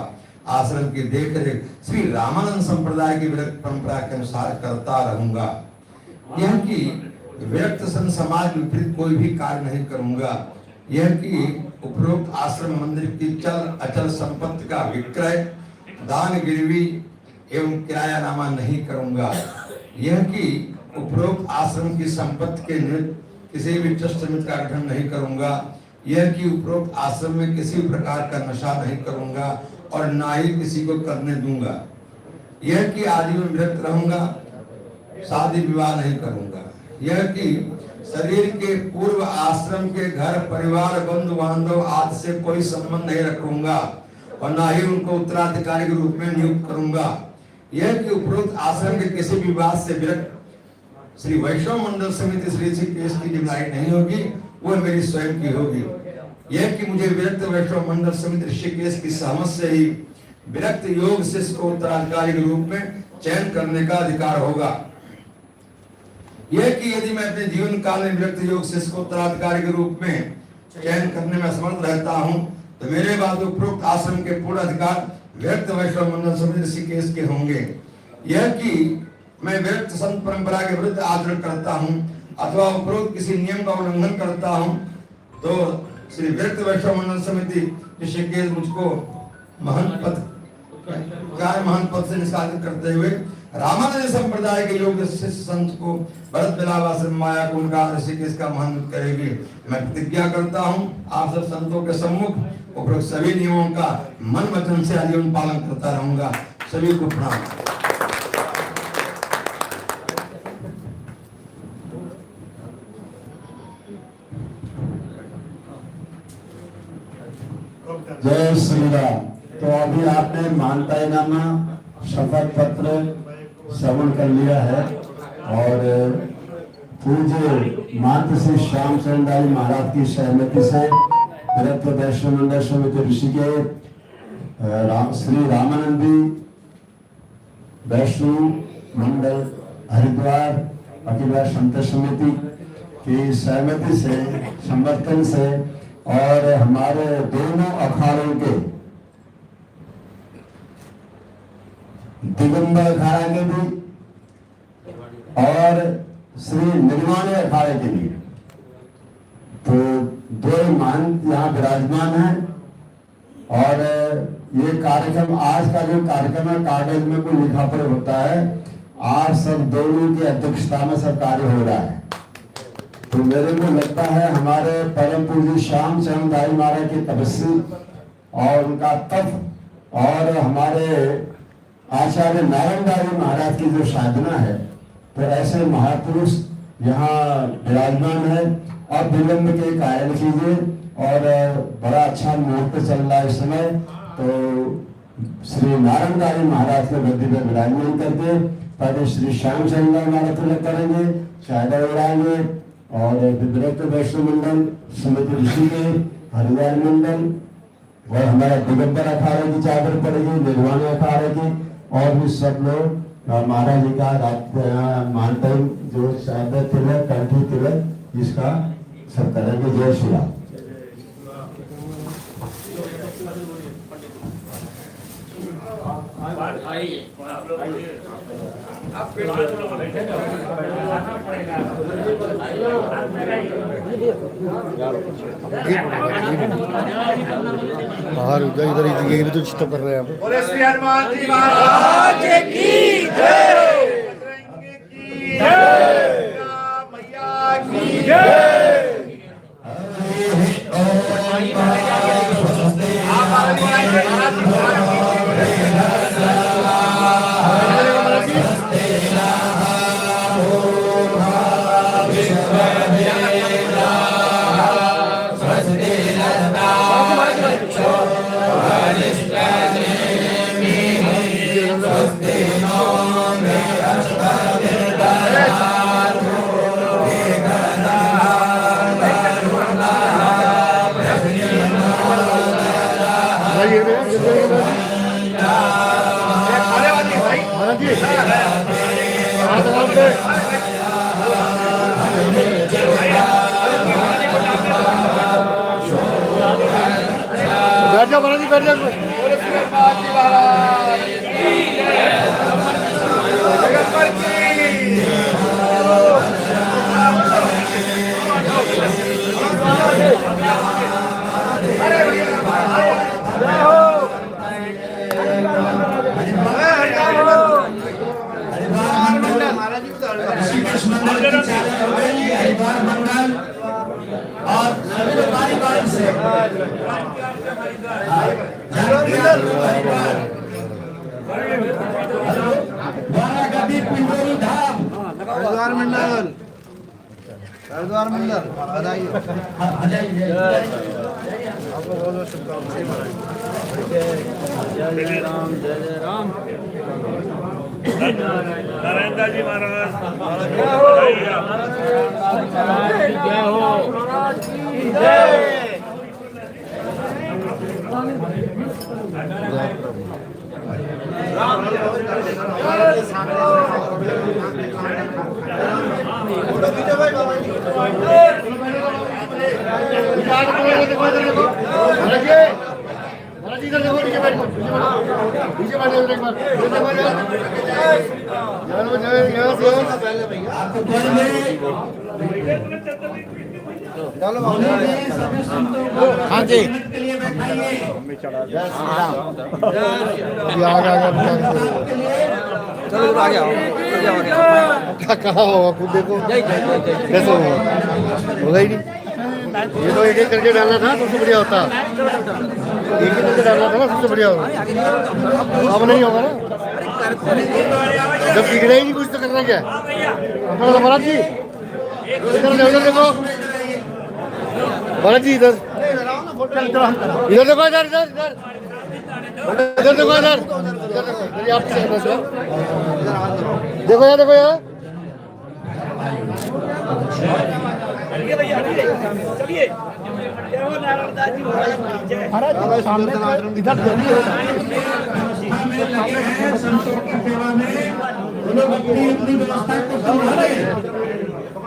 I: आश्रम की देखरेख श्री रामानंद संप्रदाय की विरक्त परंपरा के अनुसार करता रहूंगा। यह कि विरक्त संत समाज विपरीत कोई भी कार्य नहीं करूंगा। यह कि उपरोक्त आश्रम मंदिर की चल अचल संपत्ति का विक्रय, दान, गिरवी एवं किरायानामा नहीं करूंगा। यह कि उपरोक्त आश्रम की संपत्ति के निमित्त किसी भी ट्रस्ट समिति का गठन नहीं करूंगा। यह कि उपरोक्त आश्रम में किसी प्रकार का नशा नहीं करूंगा और ना ही किसी को करने दूंगा। यह कि आजीवन विरक्त रहूंगा, शादी विवाह नहीं करूंगा। यह कि शरीर के पूर्व आश्रम के घर परिवार, बंधु बांधव आदि से कोई संबंध नहीं रखूंगा और ना ही उनको उत्तराधिकारी के रूप में नियुक्त करूंगा। यह कि उपरोक्त आश्रम के किसी भी विवाद से विरक्त श्री वैष्णव मंडल समिति श्री ऋषिकेश की जिम्मेदारी नहीं होगी, वह मेरी स्वयं की होगी। यह कि मुझे विरक्त वैष्णव मंडल समिति ऋषिकेश की सहमत से ही विरक्त योग शिष्य को उत्तराधिकारी के रूप में चयन करने का अधिकार होगा। यह कि यदि मैं अपने जीवन काल में विरक्त योग शिष्य को उत्तराधिकारी के रूप में चयन करने में असमर्थ रहता हूं, तो मेरे बाद उपरोक्त आश्रम के पूर्ण अधिकार विरक्त वैष्णव मंडल समिति ऋषिकेश के होंगे। यह कि मैं विरक्त संत परंपरा के विरुद्ध आचरण करता हूं अथवा उपरोक्त किसी नियम का उल्लंघन करता हूं, तो श्री विरक्त वैष्णव मंडल समिति ऋषिकेश मुझको महंत पद से निष्कासित करते हुए रामानंद संप्रदाय के योग शिष्य संत को भरत बिलावाश्रम माया को उनका ऋषिकेश का महंत करेगी। मैं प्रतिज्ञा करता हूं आप सब संतों के सम्मुख उपरोक्त सभी नियमों का मन वचन से आजीवन पालन करता रहूंगा। सभी को प्रणाम।
J: जय श्री राम। तो अभी आपने मानताईनामा शपथ पत्र श्रवण कर लिया है और पूज्य महंत श्री श्यामचरण दास महाराज की सहमति से विरक्त वैष्णव मंडल समिति ऋषिकेश श्री रामानंदी वैष्णव मंडल हरिद्वार अखिल संत समिति की सहमति से, समर्थन से और हमारे दोनों अखाड़ों के दिगंबर अखाड़ा के भी और श्री निर्वाणी अखाड़े के भी, तो दो महंत यहाँ विराजमान हैं। और ये कार्यक्रम, आज का जो कार्यक्रम है, कागज में कोई लिखा पढ़ होता है, आज सब दोनों की अध्यक्षता में सब कार्य हो रहा है। तो मेरे को लगता है हमारे परम पूज्य श्यामचरण दास महाराज की तपस्या और उनका तप और हमारे आचार्य नारायण दास महाराज की जो साधना है, तो ऐसे महापुरुष यहाँ विराजमान है। अब विलंब के कार्य कीजिए और बड़ा अच्छा मुहूर्त चल रहा है इस समय, तो श्री नारायण दास महाराज के गद्दी पर विराजमान करके पहले श्री श्यामचरण दास महाराज तिलक करेंगे, चादर उड़ाएंगे और विरक्त वैष्णव मंडल समिति ऋषिकेश हरिद्वार मंडल और हमारा दिगंबर अखाड़े की चादर पड़ेगी, निर्वाणी अखाड़े की, और भी सब लोग महाराज जी का मानते जो चादर तिलक, कंठी तिलक, इसका सब करेंगे। जय श्री राम।
A: बाहर इधर ये भी तो डिस्टर्ब कर रहे हैं।
B: बोले श्री हनुमान जी महाराज की जय, बजरंगी की जय, मैया की जय।
F: जाओ महाराज जी बैठ जाओ।
G: ऋषिकेश मंदिर की चालक मंडली, हरिद्वार मंडल और सभी व्यापारी वर्ग से गद्दी पिंडोरी धाम
A: हरिद्वार मंडल, हरिद्वार मंडल बधाई हो। आपको बहुत बहुत शुभकामनाएं। जय राम, जय जय राम।
E: नारायण दास जी महाराज
F: जय हो। हाँ जी
A: चलो आ गया क्या कहा होगा खुद देखो कैसे होगा, होगा ही नहीं। ये तो एक एक करके डालना था सबसे बढ़िया होता, एक एक करके डालना था ना सबसे बढ़िया होगा। अब नहीं होगा ना, जब बिगड़ा ही नहीं कुछ तो करना क्या अपना। महाराज जी इधर देखो, महाराज जी इधर इधर देखो, इधर इधर इधर इधर देखो, इधर आप देखो यार, देखो यार।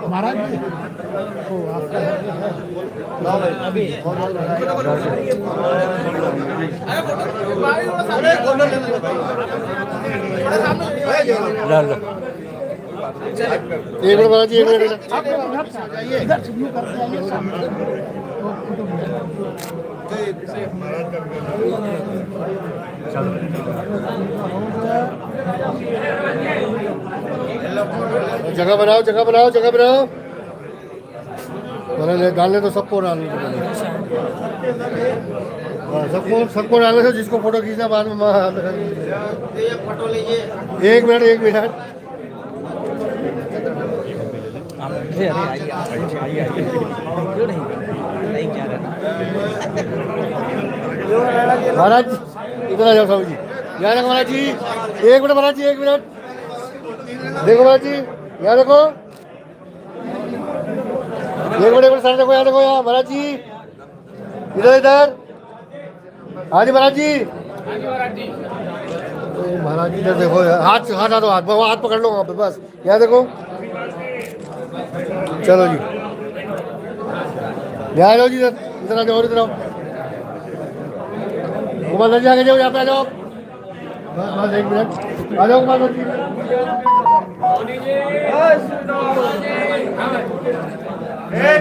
F: महाराज
A: एक मिनट महाराज जी, एक मिनट जगह बनाओ, जगह बनाओ, जगह बनाओ। डालने तो सबको डालने, सबको डालने से जिसको फोटो खींचना बाद में। एक मिनट, एक मिनट। महाराज इधर आ जाओ स्वामी जी, यहाँ देखो महाराज जी, एक मिनट महाराज जी, एक मिनट देखो महाराज जी, यहाँ देखो, एक मिनट सर देखो, यहाँ देखो, यहाँ महाराज जी इधर इधर। हाँ जी महाराज जी, महाराज जी इधर देखो, हाथ हाथ दो, हाथ पकड़ लो वहाँ पे, बस यहाँ देखो। चलो जी यहाँ जाओ जी, इधर इधर आ जाओ, इधर आओ। कुमार जी आगे जाओ, यहाँ पे आ जाओ, बस एक मिनट आ जाओ कुमार जी।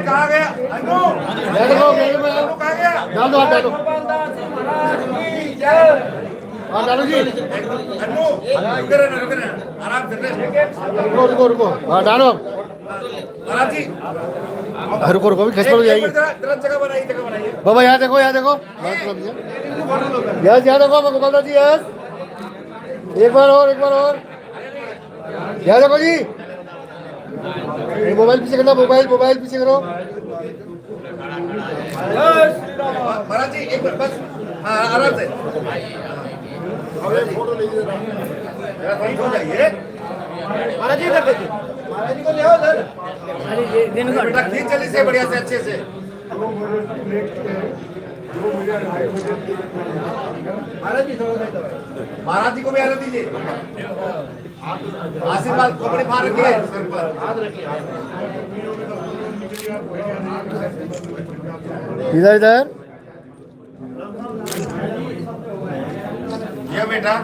B: कहाँ गया अनु?
A: डाल दो,
B: कहाँ गया?
A: डाल दो, डाल दो, हाँ डालो जी।
B: अनु रुक रहना, आराम से
A: रुको रुको रुको, हाँ डालो
B: महाराज जी।
A: रुको रुको, भी खसपड़ हो जाएगी।
B: जगह बनाइए, जगह बनाइए।
A: बाबा यहाँ देखो, यहाँ देखो, यस यहाँ देखो गोपाल जी, यस एक बार और, एक बार और, यहाँ देखो जी। मोबाइल पीछे करना, मोबाइल मोबाइल पीछे करो।
B: महाराज जी एक बार बस, हाँ आराम से फोटो लीजिए। महाराज जी इधर देखिए, महाराज जी को ले आओ इधर। बेटा खींच जल्दी से, बढ़िया से, अच्छे से। महाराज जी को भी आने दीजिए, आशीर्वाद कपड़े फाड़ रखिए सर पर, हाथ रखिए।
A: इधर इधर
B: बेटा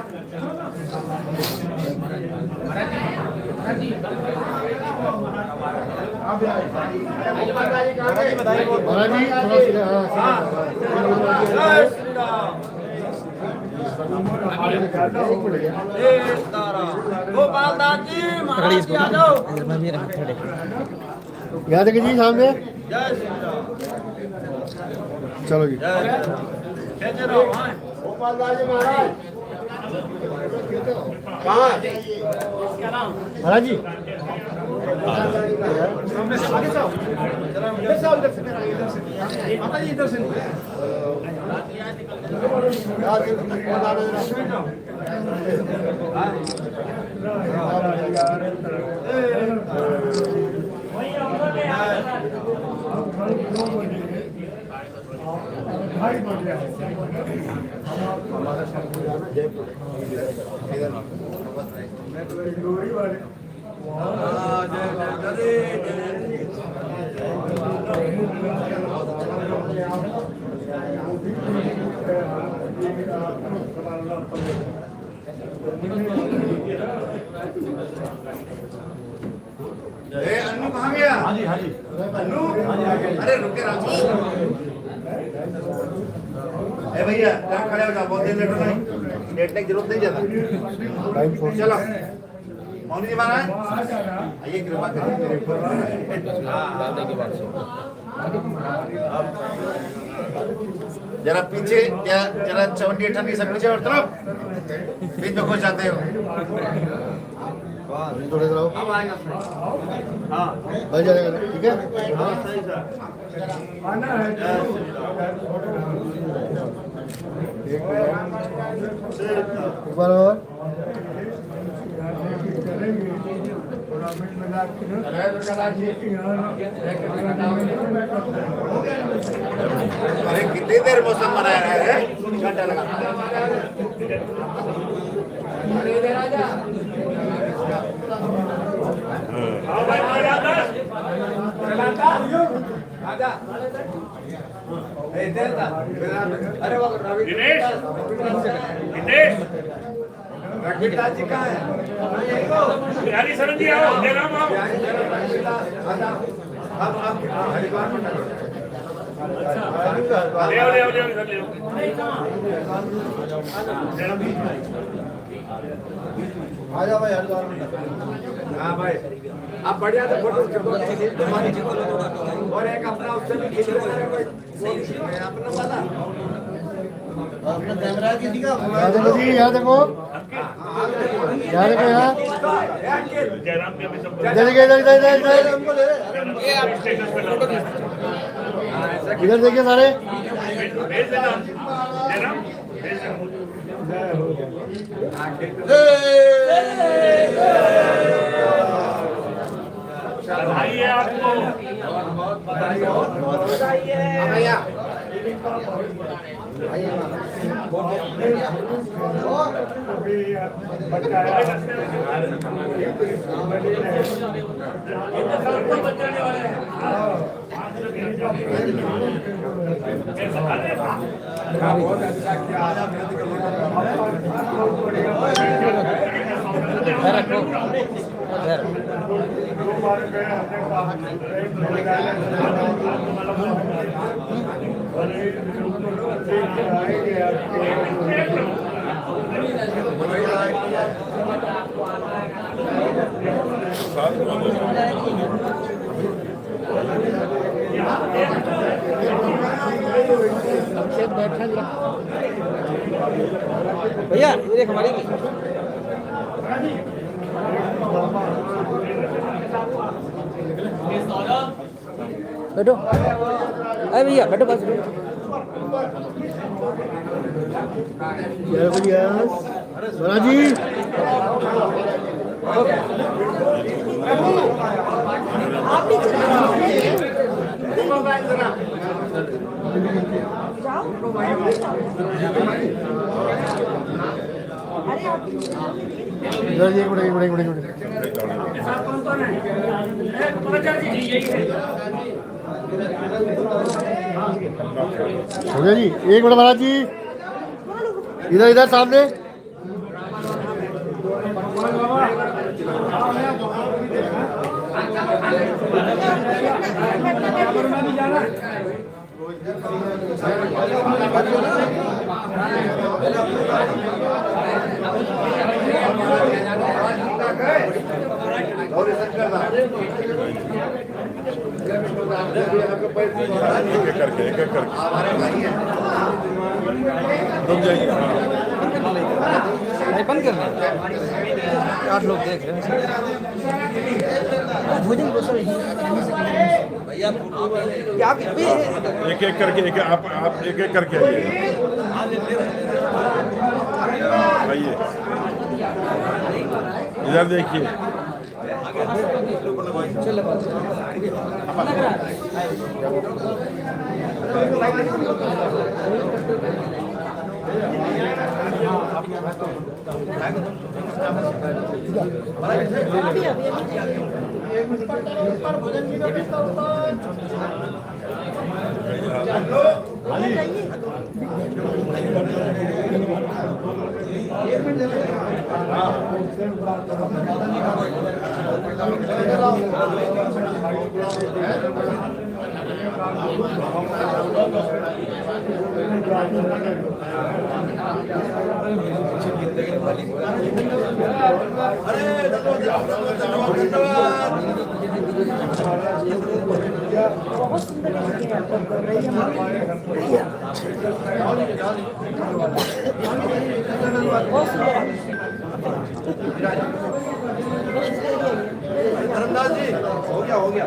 A: महाराज जी थोड़ा सीधा,
F: गोपाल दास जी महाराज जी आ जाओ।
A: यहाँ देखिए जी सामने। चलो जी गोपाल दास जी महाराज महाराज जी
B: अन्नू कहाँ गया? हाँ जी अन्नू अरे रुके राजू भैया यहाँ खड़े हो जाओ, बहुत देर लेटो नहीं, लेटने की जरूरत नहीं ज्यादा। चलो मौनी जी महाराज आइए, कृपा करिए मेरे ऊपर। जरा पीछे, जरा 78 सब पीछे और तरफ बीच में खुश जाते हो।
A: थोड़े रहो भाई जाएगा, ठीक है। एक बार और
B: अरे कितनी देर मौसम बनाया है, घंटा लगा।
E: जी कहाँ है? बिहारी शरण जी आओ, जयराम आओ। ले आओ, ले आओ, ले आओ, इधर ले आओ।
B: आजा भाई हरिद्वार में। हाँ भाई आप बढ़िया से फोटो और एक अपना उससे भी खींच लेना है कोई अपना वाला अपना कैमरा किसी का।
A: यहाँ देखो जी, यहाँ देखो, यहाँ देखो, यहाँ
E: जयराम के भी सब
A: इधर देखिए, इधर इधर इधर इधर देखिए सारे।
E: भेज देना जयराम, भेज देना। बधाई है आपको,
B: भैया बहुत अच्छा किया।
C: भैया ये देख हमारी बैठो, अरे भैया बैठो, बस
A: जय भैया महाराज जी। इधर जी, एक मिनट। हो गया जी, एक मिनट महाराज जी, इधर सामने।
E: एक एक करके रुक जाइए।
C: बंद कर दे, 8 लोग देख रहे हैं। भोजन
E: एक एक करके आप एक एक करके आइए, इधर देखिए।
K: बहुत सुंदर लगे आपको बहुत सुंदर
B: धर्मदास जी हो गया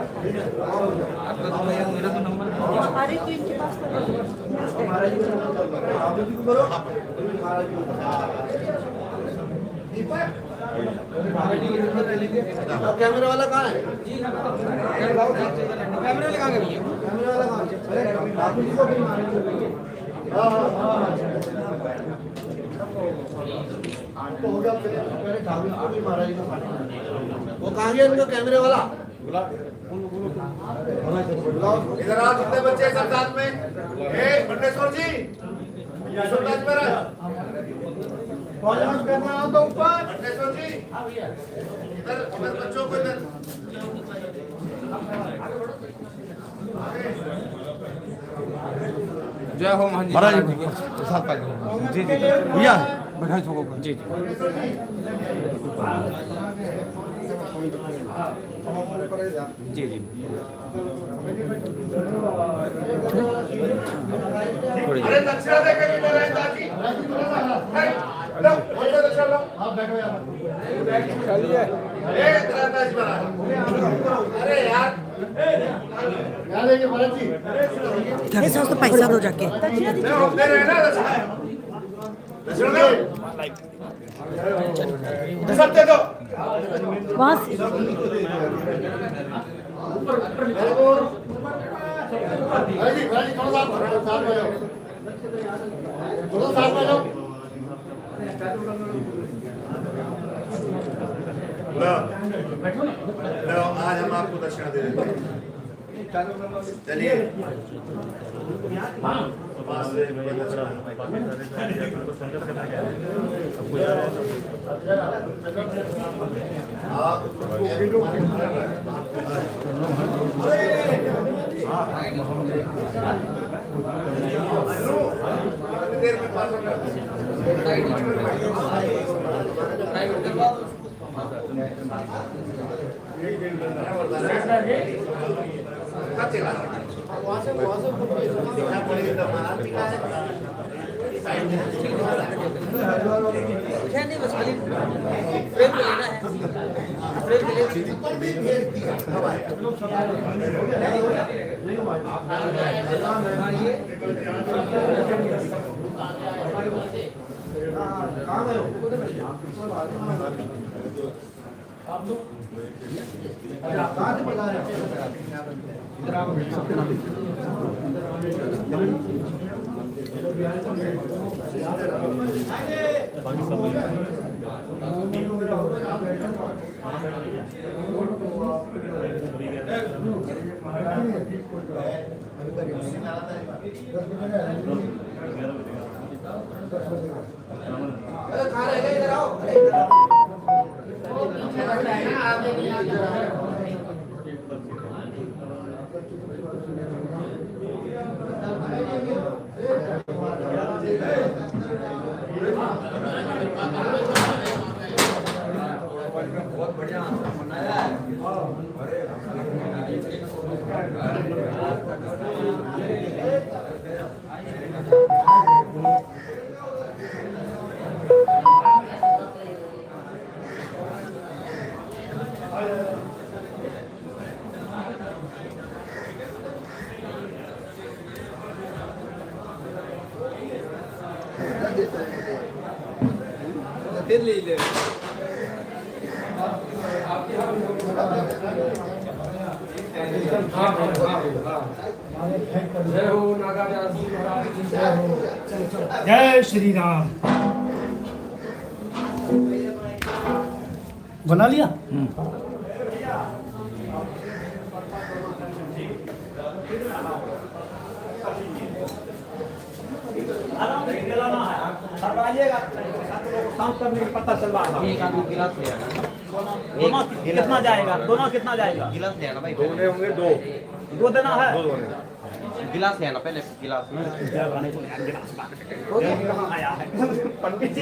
K: हमारे तो इनके पास
B: कैमरे वाला कहाँ है?
C: कैमरे वाले कहाँ गए भैया?
B: कैमरे वाला कहाँ है? वो कहाँ गया इनका कैमरे वाला? इधर आओ कितने बच्चे हैं सब साथ में? भंडेश्वर जी सुरदास महाराज करना हो तो ऊपर भंडेश्वर जी इधर बच्चों को इधर
C: जय हो महाराज जी जी भैया बैठा छोको जी जी जी जी
B: अरे दक्षिणा दे के किधर है ताकि लो बोलो दक्षिणा लो आप बैठो यार चलिए धर्मदास महाराज अरे यार लेके भरत जी
K: ऐसा तो पैसा दो जाके
B: दे रहे हैं ना दक्षिणा दो सब दे दो
K: वहाँ से
B: भाई थोड़ा साथ में जाओ थोड़ा साथ में जाओ लो आज हम आपको दक्षिणा दे देते हैं चलिए
F: जय श्री राम। बना लिया। पता चल रहा है।
C: एक आदमी गिलास ले आना।
F: दोनों कितना जाएगा? दोनों कितना जाएगा?
C: गिलास ले आना भाई।
B: होंगे दो
F: देना है।
C: गिलास ले आना पहले गिलास।
F: पंडित जी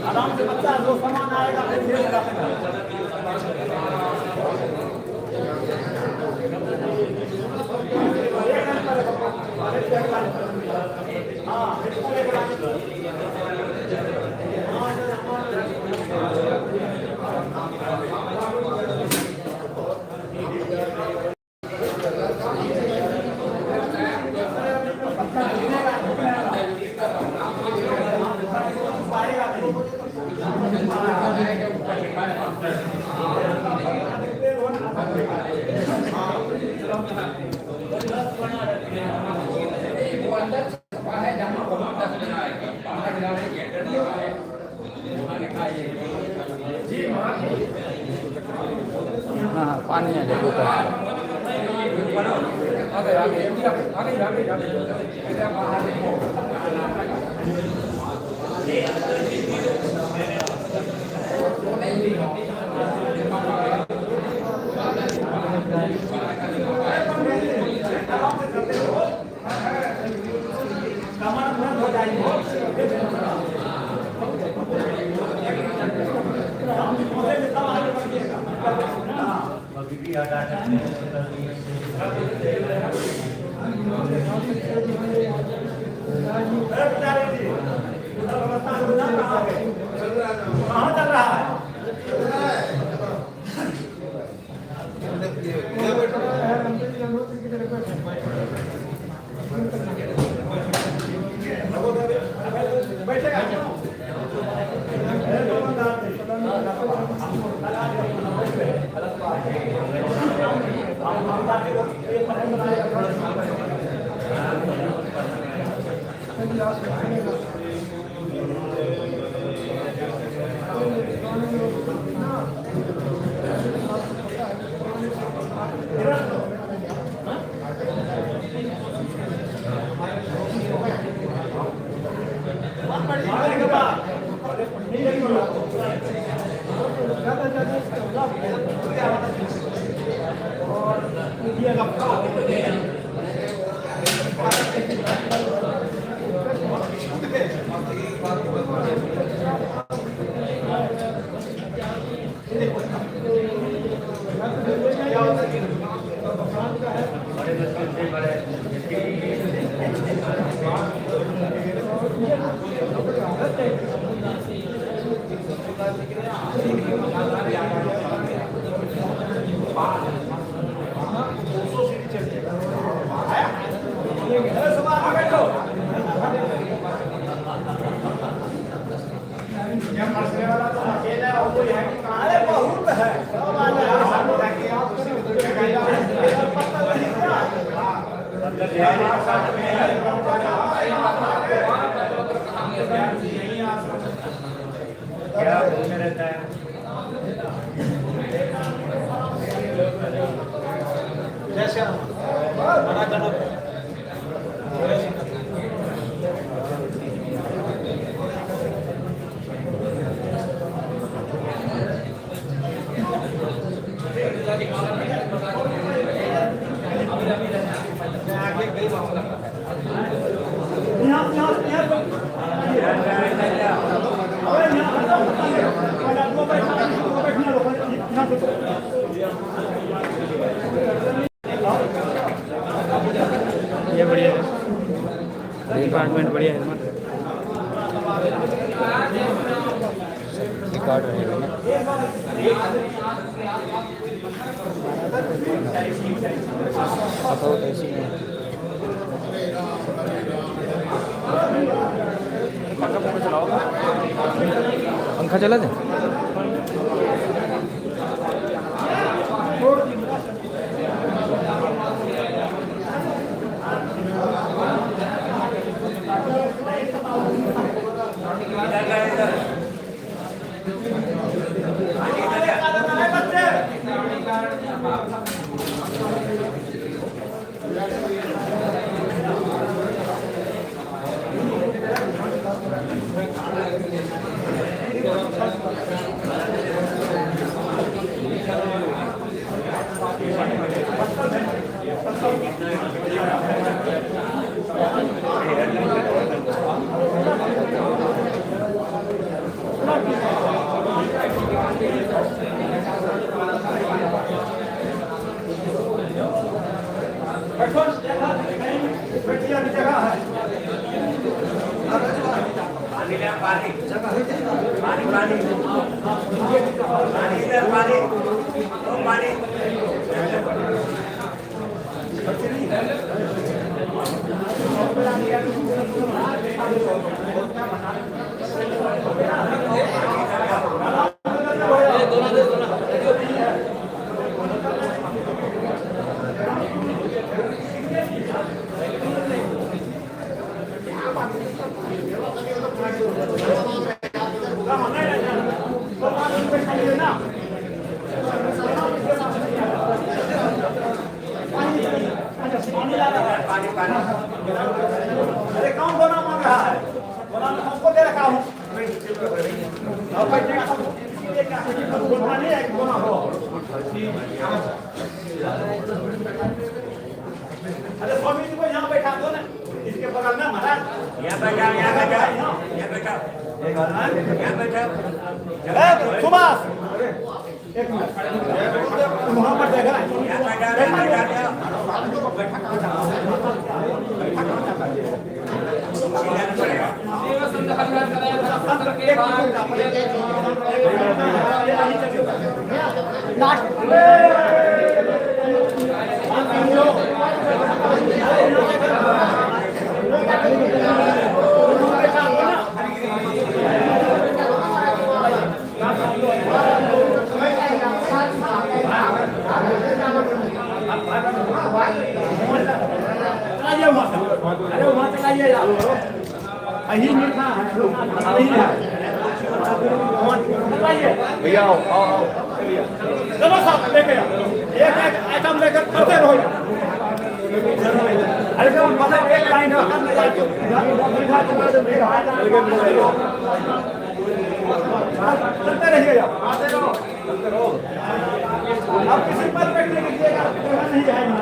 F: आराम से बच्चा जो सामान आएगा
C: हाँ पानी है देखो कहाँ चल रहा है?
F: क्या में रहता है जैसे बड़ा चलो
C: ये बढ़िया है, डिपार्टमेंट बढ़िया है ना, रिकॉर्ड रहेगा ना। ऐसी पंखा चला दे।
F: अरे कौन गोना मांग रहा है? गोना हमको दे रखा हूँ। अब बैठेगा हमको गोना नहीं है कि गोना हो। अरे स्वामी जी को यहाँ बैठा दो ना, इसके बगल में महाराज। यहाँ बैठा, यहाँ बैठा, यहाँ बैठा, यहाँ बैठा। सुभाष, एक मिनट, वहाँ पर देखा। यहाँ बैठा, अरे वहाँ से लाइए यार, अही मीठा है, अही है, भैया आओ आओ आओ, चलो साहब लेके आओ, एक एक आइटम लेकर करते रहो। अरे तो मतलब एक लाइन है, चलते रहिए यार, आते रहो, चलते रहो। अब किसी पर बैठने कीजिएगा, नहीं जाएगा।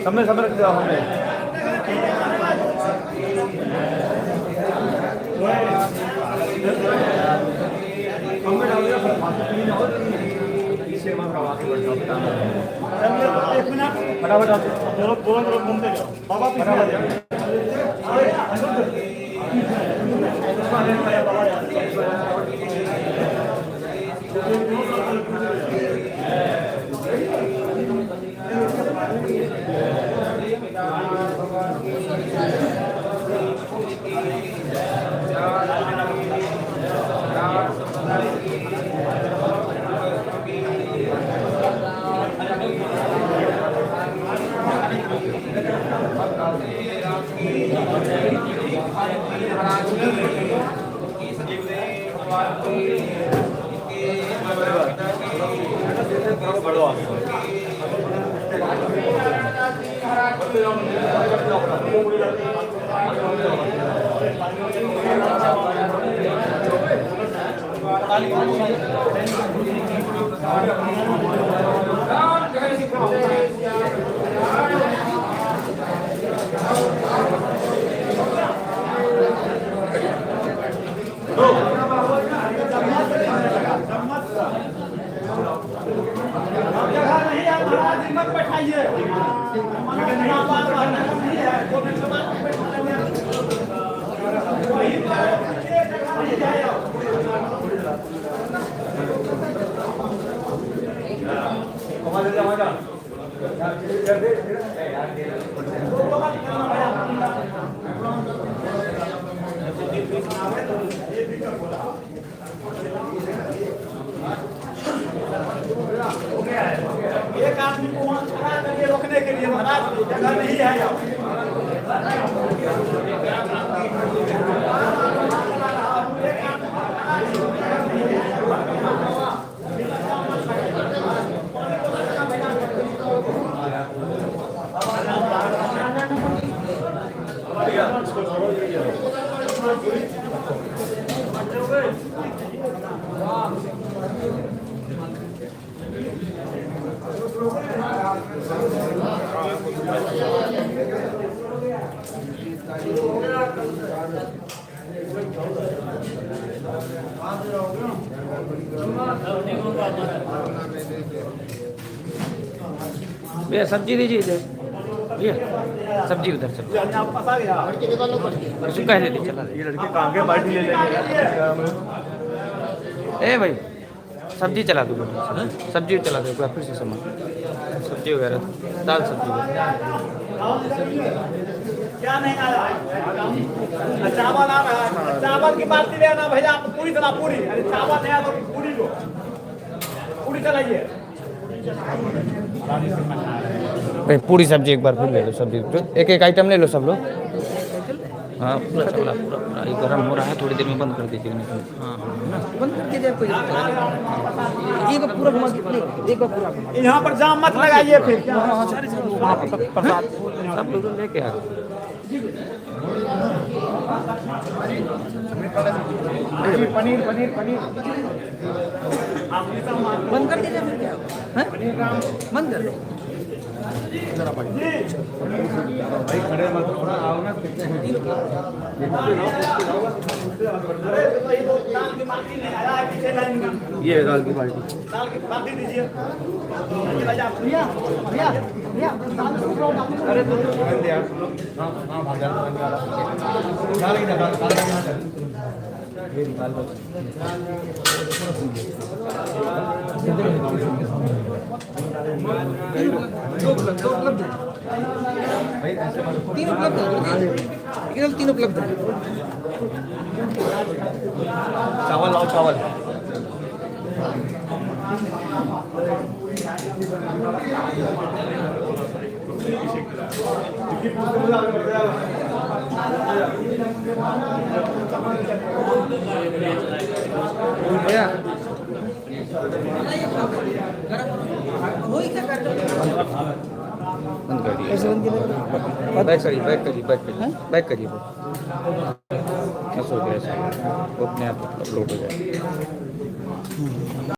F: समय समय रख दिया हमने फटाफट दोनों तरफ घूमते जाओ बाबा एक आदमी को वहां खड़ा करके रोकने के लिए महाराज जगह नहीं है
C: भैया सब्जी दीजिए इधर भैया सब्जी उधर सब्जी सुखा है दे चला
F: ये लड़के कहाँ के बाल्टी ले लेंगे
C: ए भाई सब्जी चला दो सब्जी चला दो फिर से सामान सब्जी वगैरह दाल सब्जी
F: क्या नहीं आ रहा है चावल आ रहा है चावल की बात ले आना भैया पूरी चला पूरी अरे चावल नहीं आ तो पूरी लो पूरी चलाइए
C: भाई पूरी सब्जी एक बार फिर ले लो सब्जी एक एक आइटम ले लो सब लोग हाँ पूरा चला पूरा पूरा ये गर्म हो रहा है थोड़ी देर में बंद कर दीजिए हाँ बंद कर दीजिए कोई एक बार पूरा घुमा के एक बार पूरा
F: यहाँ पर जाम मत लगाइए फिर
C: सब लोग लेके आ
F: पनीर पनीर पनीर
C: बंद कर दीजिए फिर क्या बंद कर दो
F: भाई खड़े मत थोड़ा आओ ना कितने हैं ये दाल की बाल्टी दीजिए भैया भैया भैया अरे तो यार हाँ भाग ये निकाल दो
C: तीन उपलब्ध है
F: चावल लाओ चावल
C: भैया बंद कर दिए बैक करिए बैक करिए बैक करिए बैक करिए बस हो गया अपने आप अपलोड हो जाए